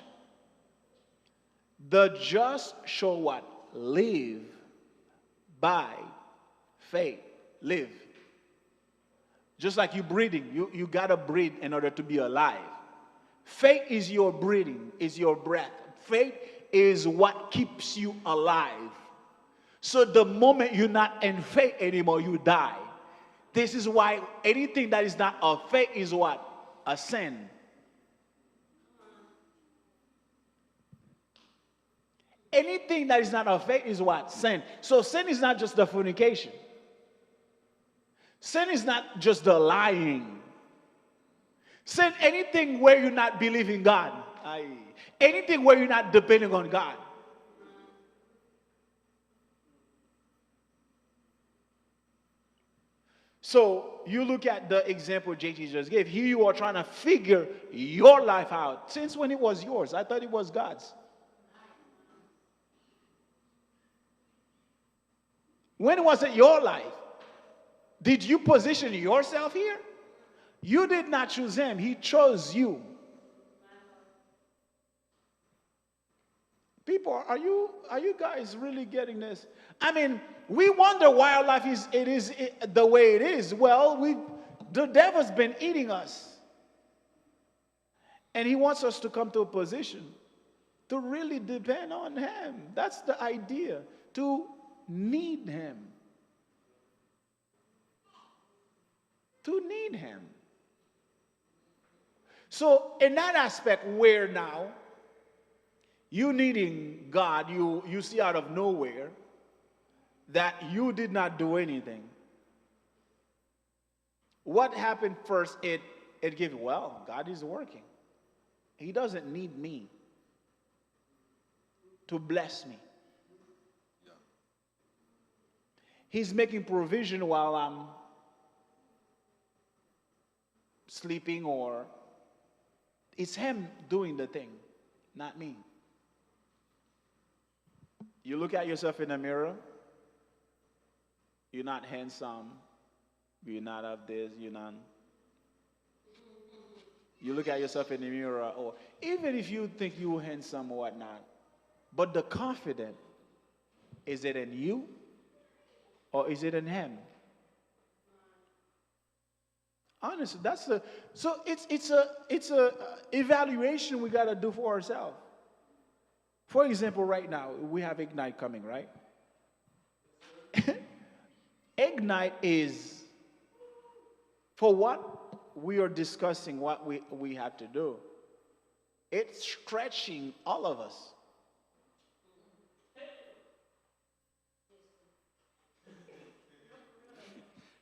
The just shall what? Live by faith. Live. Just like you breathing, you gotta breathe in order to be alive. Faith is your breathing, is your breath. Faith is what keeps you alive. So the moment you're not in faith anymore, you die. This is why anything that is not of faith is what? A sin. Anything that is not of faith is what? Sin. So sin is not just the fornication. Sin is not just the lying. Sin, anything where you're not believing God. Anything where you're not depending on God. So you look at the example JT just gave. Here you are trying to figure your life out. Since when it was yours? I thought it was God's. When was it your life? Did you position yourself here? You did not choose him. He chose you. People, are you guys really getting this? I mean, we wonder why our life is the way it is. Well, the devil's been eating us. And he wants us to come to a position to really depend on him. That's the idea, to need him. To need him. So in that aspect where now you needing God, you see out of nowhere that you did not do anything. What happened first? It gave, well, God is working. He doesn't need me to bless me. He's making provision while I'm sleeping, or it's him doing the thing, not me. You look at yourself in the mirror, you're not handsome, you're not of this, you're not. You look at yourself in the mirror, or even if you think you're handsome or whatnot, but the confidence, is it in you or is it in him? Honestly, it's a evaluation we got to do for ourselves. For example, right now we have Ignite coming, right? Ignite is for what we are discussing, what we have to do. It's stretching all of us.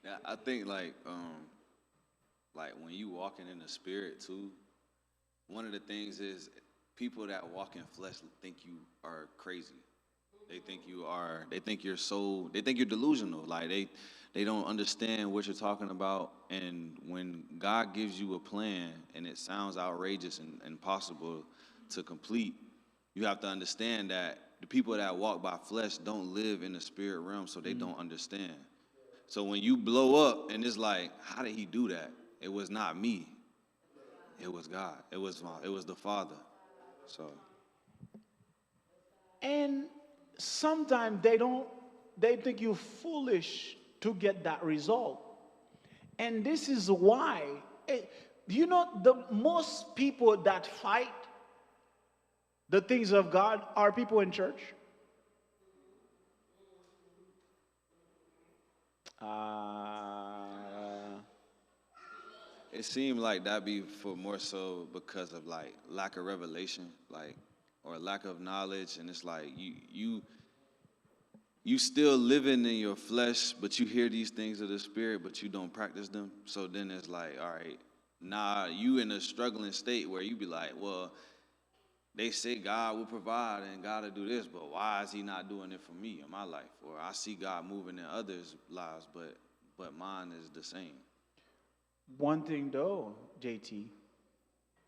Yeah, I think like when you walking in the spirit too, one of the things is people that walk in flesh think you are crazy. They think you're delusional. Like they don't understand what you're talking about. And when God gives you a plan and it sounds outrageous and impossible to complete, you have to understand that the people that walk by flesh don't live in the spirit realm, so they don't understand. So when you blow up and it's like, how did he do that? It was not me. It was God. It was the Father. So. And sometimes they think you're foolish to get that result. And this is why, the most people that fight the things of God are people in church. It seemed like that be for more so because of like lack of revelation, like, or lack of knowledge, and it's like you still living in your flesh, but you hear these things of the spirit, but you don't practice them. So then it's like, all right, you in a struggling state where you be like, well, they say God will provide and God will do this, but why is he not doing it for me in my life? Or I see God moving in others' lives, but mine is the same. One thing though, JT,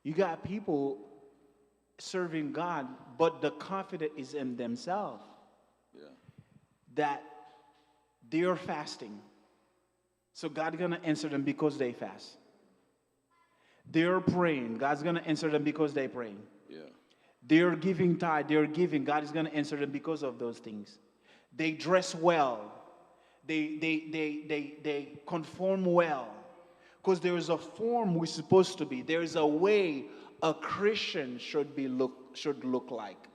you got people serving God, but the confidence is in themselves. Yeah. That they are fasting. So God's going to answer them because they fast. They're praying. God's going to answer them because they pray. Yeah. They're giving tithe. They're giving. God is going to answer them because of those things. They dress well. They conform well. Because there is a form we're supposed to be. There is a way a Christian should look like.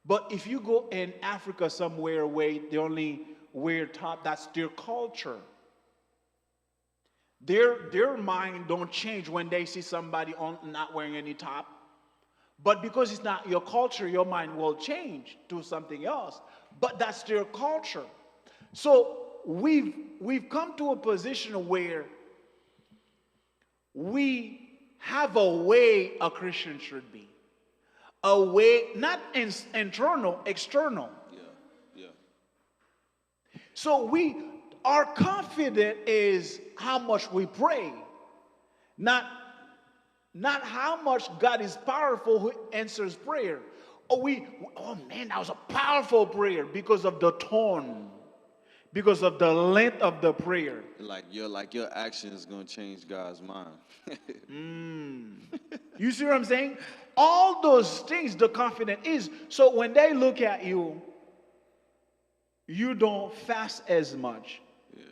But if you go in Africa somewhere where they only wear top, that's their culture. Their mind don't change when they see somebody not wearing any top. But because it's not your culture, your mind will change to something else. But that's their culture. So we've come to a position where we have a way a Christian should be. A way, not internal, external. Yeah. Yeah. So our confidence is how much we pray, not how much God is powerful who answers prayer. Oh man, that was a powerful prayer because of the tone, because of the length of the prayer. Like your action is gonna change God's mind. You see what I'm saying? All those things the confidence is. So when they look at you, you don't fast as much. Yeah.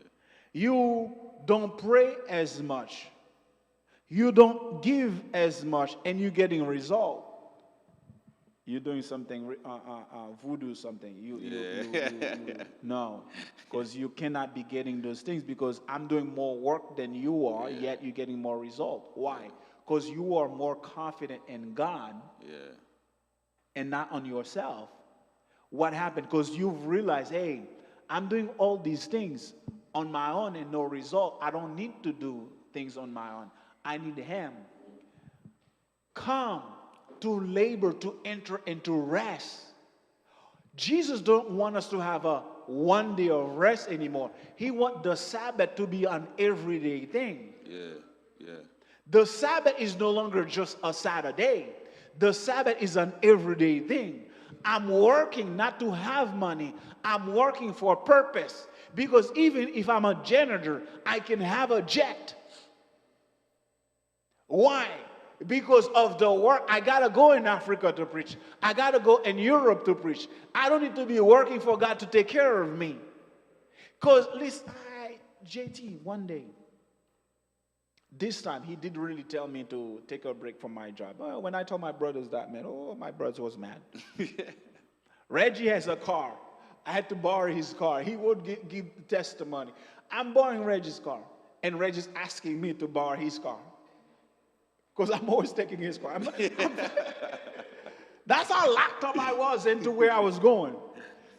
You don't pray as much. You don't give as much, and you're getting result. You're doing something voodoo something. No, because you cannot be getting those things because I'm doing more work than you are, yet you're getting more result. Why? Because you are more confident in God and not on yourself. What happened? Because you've realized, hey, I'm doing all these things on my own and no result. I don't need to do things on my own. I need Him. Come to labor to enter into rest. Jesus don't want us to have a one day of rest anymore. He wants the Sabbath to be an everyday thing. Yeah. The Sabbath is no longer just a Saturday. The Sabbath is an everyday thing. I'm working not to have money. I'm working for a purpose. Because even if I'm a janitor, I can have a jet. Why? Because of the work. I got to go in Africa to preach. I got to go in Europe to preach. I don't need to be working for God to take care of me. Because, listen, JT, one day, this time, he did really tell me to take a break from my job. When I told my brothers that, man, my brothers was mad. Reggie has a car. I had to borrow his car. He would give testimony. I'm borrowing Reggie's car. And Reggie's asking me to borrow his car. Because I'm always taking his car. That's how locked up I was into where I was going.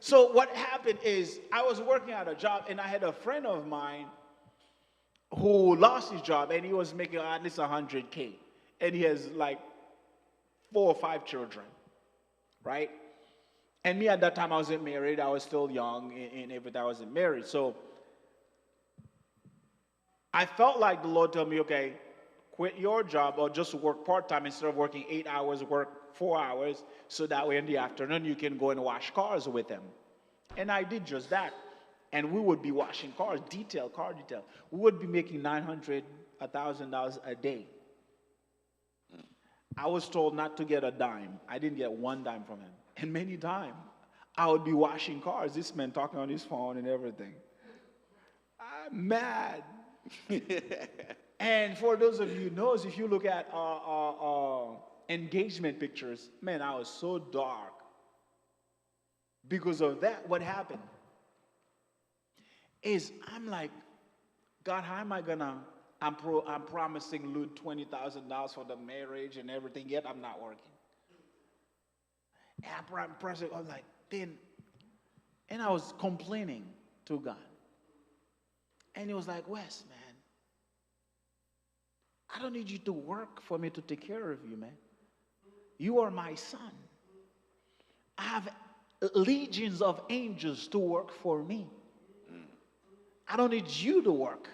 So what happened is I was working at a job, and I had a friend of mine who lost his job, and he was making at least $100K. And he has like 4 or 5 children, right? And me at that time, I wasn't married. I was still young and everything. I wasn't married. So I felt like the Lord told me, okay, quit your job or just work part-time instead of working 8 hours, work 4 hours, so that way in the afternoon you can go and wash cars with him. And I did just that. And we would be washing cars, car detail. We would be making $900, $1,000 a day. I was told not to get a dime. I didn't get one dime from him. And many times, I would be washing cars. This man talking on his phone and everything. I'm mad. And for those of you who knows, if you look at engagement pictures, man, I was so dark. Because of that, what happened is I'm like, God, how am I gonna? I'm promising Lud $20,000 for the marriage and everything, yet I'm not working. And I'm like, then, and I was complaining to God. And he was like, Wes, man, I don't need you to work for me to take care of you, man. You are my son. I have legions of angels to work for me. I don't need you to work.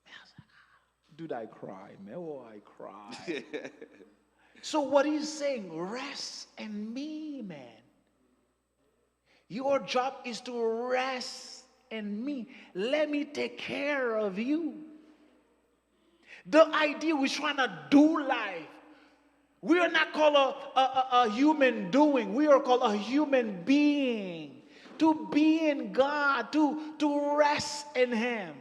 Man, I was like, dude, I cry, man. Oh, I cry. So what he's saying, rest in me, man. Your job is to rest in me. Let me take care of you. The idea we're trying to do life. We are not called a human doing. We are called a human being. To be in God, to rest in Him.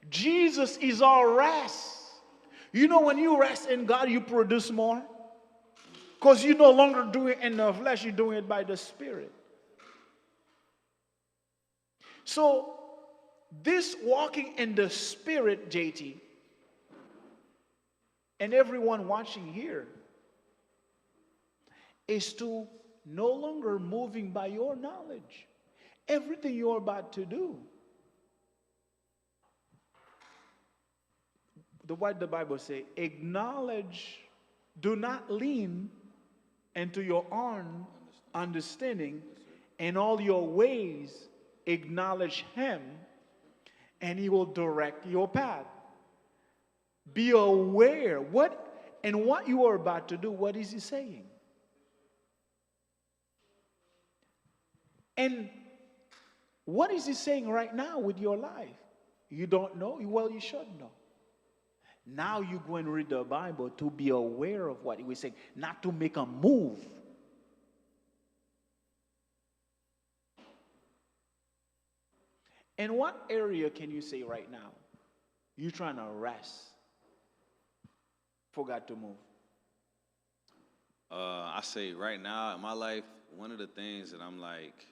Jesus is our rest. You know, when you rest in God, you produce more. Because you no longer do it in the flesh, you're doing it by the Spirit. So, this walking in the Spirit, JT, and everyone watching here is to no longer moving by your knowledge. Everything you're about to do, what the Bible say, acknowledge, do not lean into your own understanding, in all your ways acknowledge him, and he will direct your path. Be aware what you are about to do. What is he saying? And what is he saying right now with your life? You don't know? Well, you should know. Now you go and read the Bible to be aware of what he was saying, not to make a move. In what area can you say right now you're trying to rest, forgot to move? I say right now in my life, one of the things that I'm like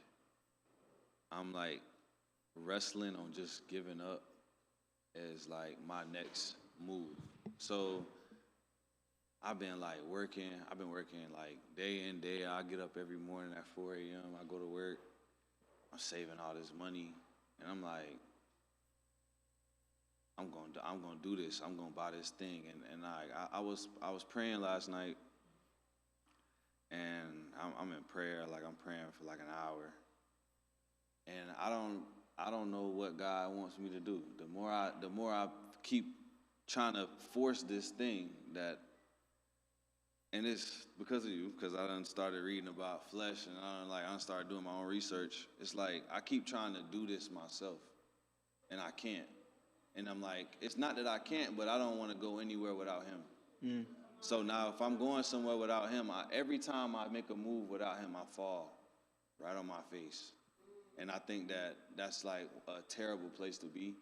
wrestling on just giving up is like my next move. So I've been working like day in, day out. I get up every morning at 4 a.m. I go to work. I'm saving all this money, and I'm like, I'm gonna do this. I'm gonna buy this thing. And I was praying last night, and I'm in prayer. Like I'm praying for like an hour, and I don't know what God wants me to do. The more I keep trying to force this thing and it's because of you, because I done started reading about flesh, and I done started doing my own research. It's like I keep trying to do this myself, and I can't. And I'm like, it's not that I can't, but I don't want to go anywhere without him. So now if I'm going somewhere without him, every time I make a move without him, I fall right on my face. And I think that's like a terrible place to be.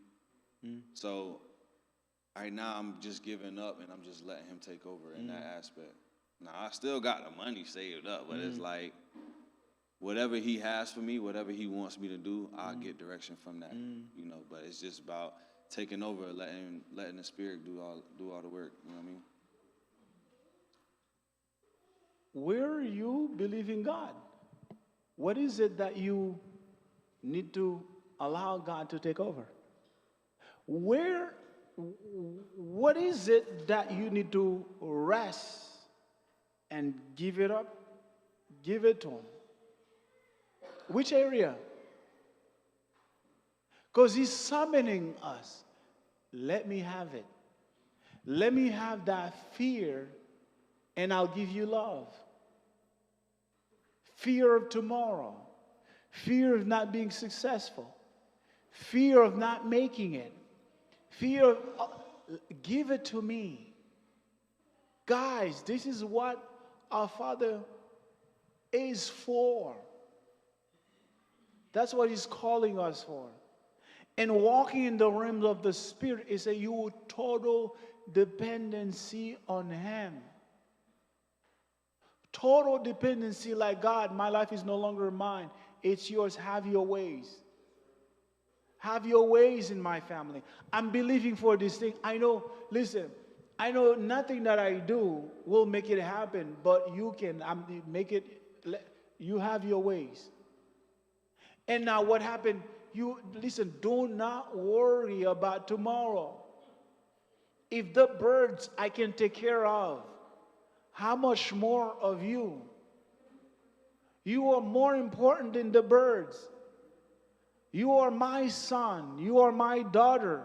So right now I'm just giving up, and I'm just letting him take over in that aspect. Now I still got the money saved up, but it's like whatever he has for me, whatever he wants me to do, I'll get direction from that. But it's just about taking over, letting the Spirit do all the work. You know what I mean? Where are you believing God? What is it that you need to allow God to take over? What is it that you need to rest and give it up? Give it to him. Which area? Because he's summoning us. Let me have it. Let me have that fear, and I'll give you love. Fear of tomorrow. Fear of not being successful. Fear of not making it. Fear of, give it to me. Guys, this is what our Father is for. That's what he's calling us for. And walking in the realms of the Spirit is a total dependency on him. Total dependency, like, God, my life is no longer mine. It's yours. Have your ways. Have your ways in my family. I'm believing for this thing. I know nothing that I do will make it happen, but you can make it. You have your ways. And now what happened? Do not worry about tomorrow. If the birds I can take care of, how much more of you? You are more important than the birds. You are my son. You are my daughter.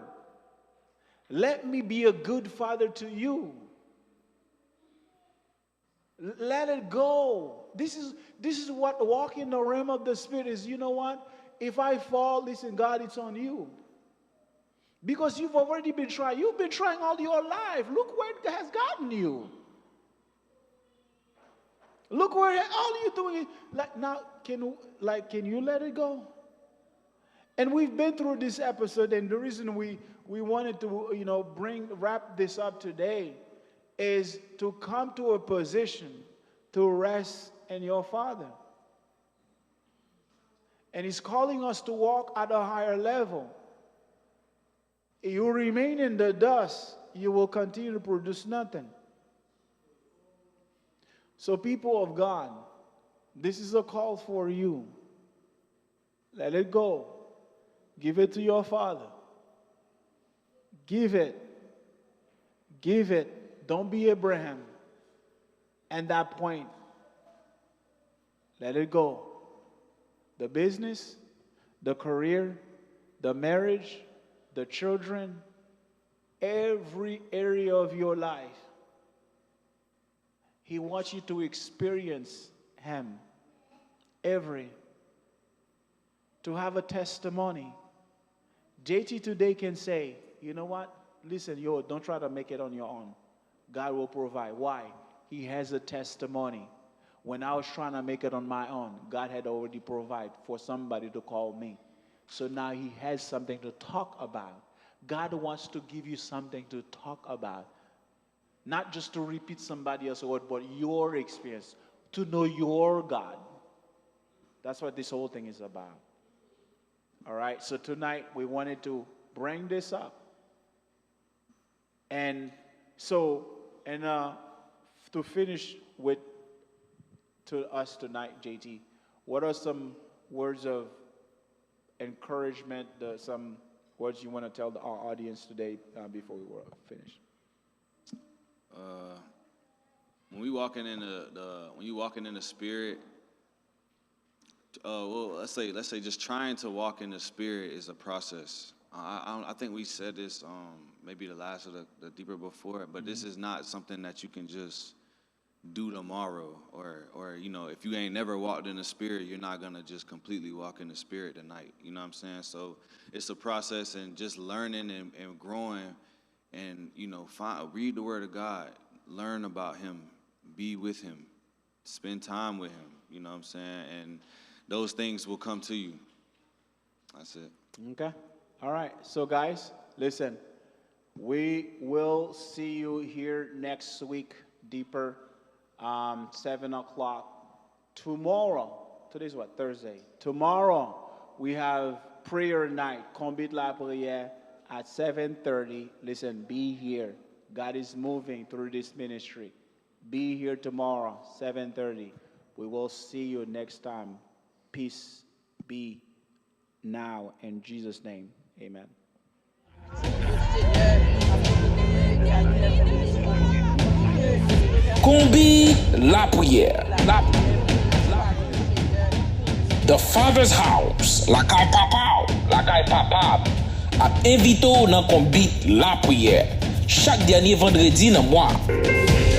Let me be a good father to you. Let it go. This is what walking in the realm of the Spirit is. You know what? If I fall, listen, God, it's on you. Because you've already been trying. You've been trying all your life. Look where it has gotten you. Look where all you're doing. Like now, can you let it go? And we've been through this episode, and the reason we wanted to wrap this up today is to come to a position to rest in your Father. And he's calling us to walk at a higher level. You remain in the dust, you will continue to produce nothing. So, people of God, this is a call for you. Let it go. Give it to your Father. Give it. Give it. Don't be Abraham. At that point, let it go. The business, the career, the marriage, the children, every area of your life. He wants you to experience Him. To have a testimony. JT today can say, you know what? Listen, don't try to make it on your own. God will provide. Why? He has a testimony. When I was trying to make it on my own, God had already provided for somebody to call me. So now He has something to talk about. God wants to give you something to talk about. Not just to repeat somebody else's word, but your experience. To know your God. That's what this whole thing is about. All right, so tonight we wanted to bring this up. And so, to finish with to us tonight, JT, what are some words of encouragement, some words you want to tell our audience today before we finish? When you walking in the Spirit, well, let's say just trying to walk in the Spirit is a process. I think we said this maybe the last or the deeper before, but this is not something that you can just do tomorrow, or if you ain't never walked in the Spirit, you're not gonna just completely walk in the Spirit tonight. You know what I'm saying? So it's a process, and just learning and growing, and read the Word of God, learn about Him, be with Him, spend time with Him. You know what I'm saying? And those things will come to you. That's it. Okay. All right. So, guys, listen. We will see you here next week, deeper, 7 o'clock. Tomorrow, today's what? Thursday. Tomorrow, we have prayer night, Combat la Prière, at 7:30. Listen, be here. God is moving through this ministry. Be here tomorrow, 7:30. We will see you next time. Peace be now in Jesus' name. Amen. Combi la prière. The Father's House, la caille papa, a invité ou dans combi la prière. Chaque dernier vendredi dans mois.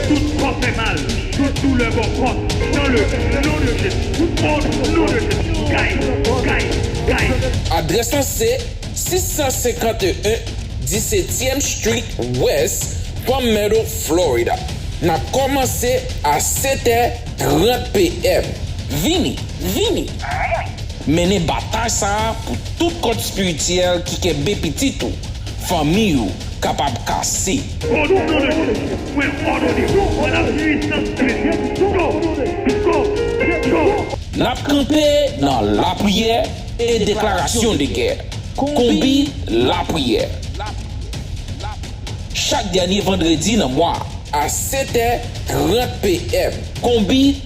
Tout corps fait mal, tout le bon corps, dans le nom de Jésus, au nom de Jésus, gagne. Adresse c'est 651 17e Street West, Palmetto, Florida. N'a commencé à 7h30 p.m. Vini. Menez bataille ça pour tout code spirituel qui est petit tout. Famille ou capable casser. Au nom de Jésus, voilà la puissance de Dieu. Go. N'a campé dans la prière et déclaration de guerre. Combi la prière. Chaque dernier vendredi dans mois à 7h30 p.m. Combi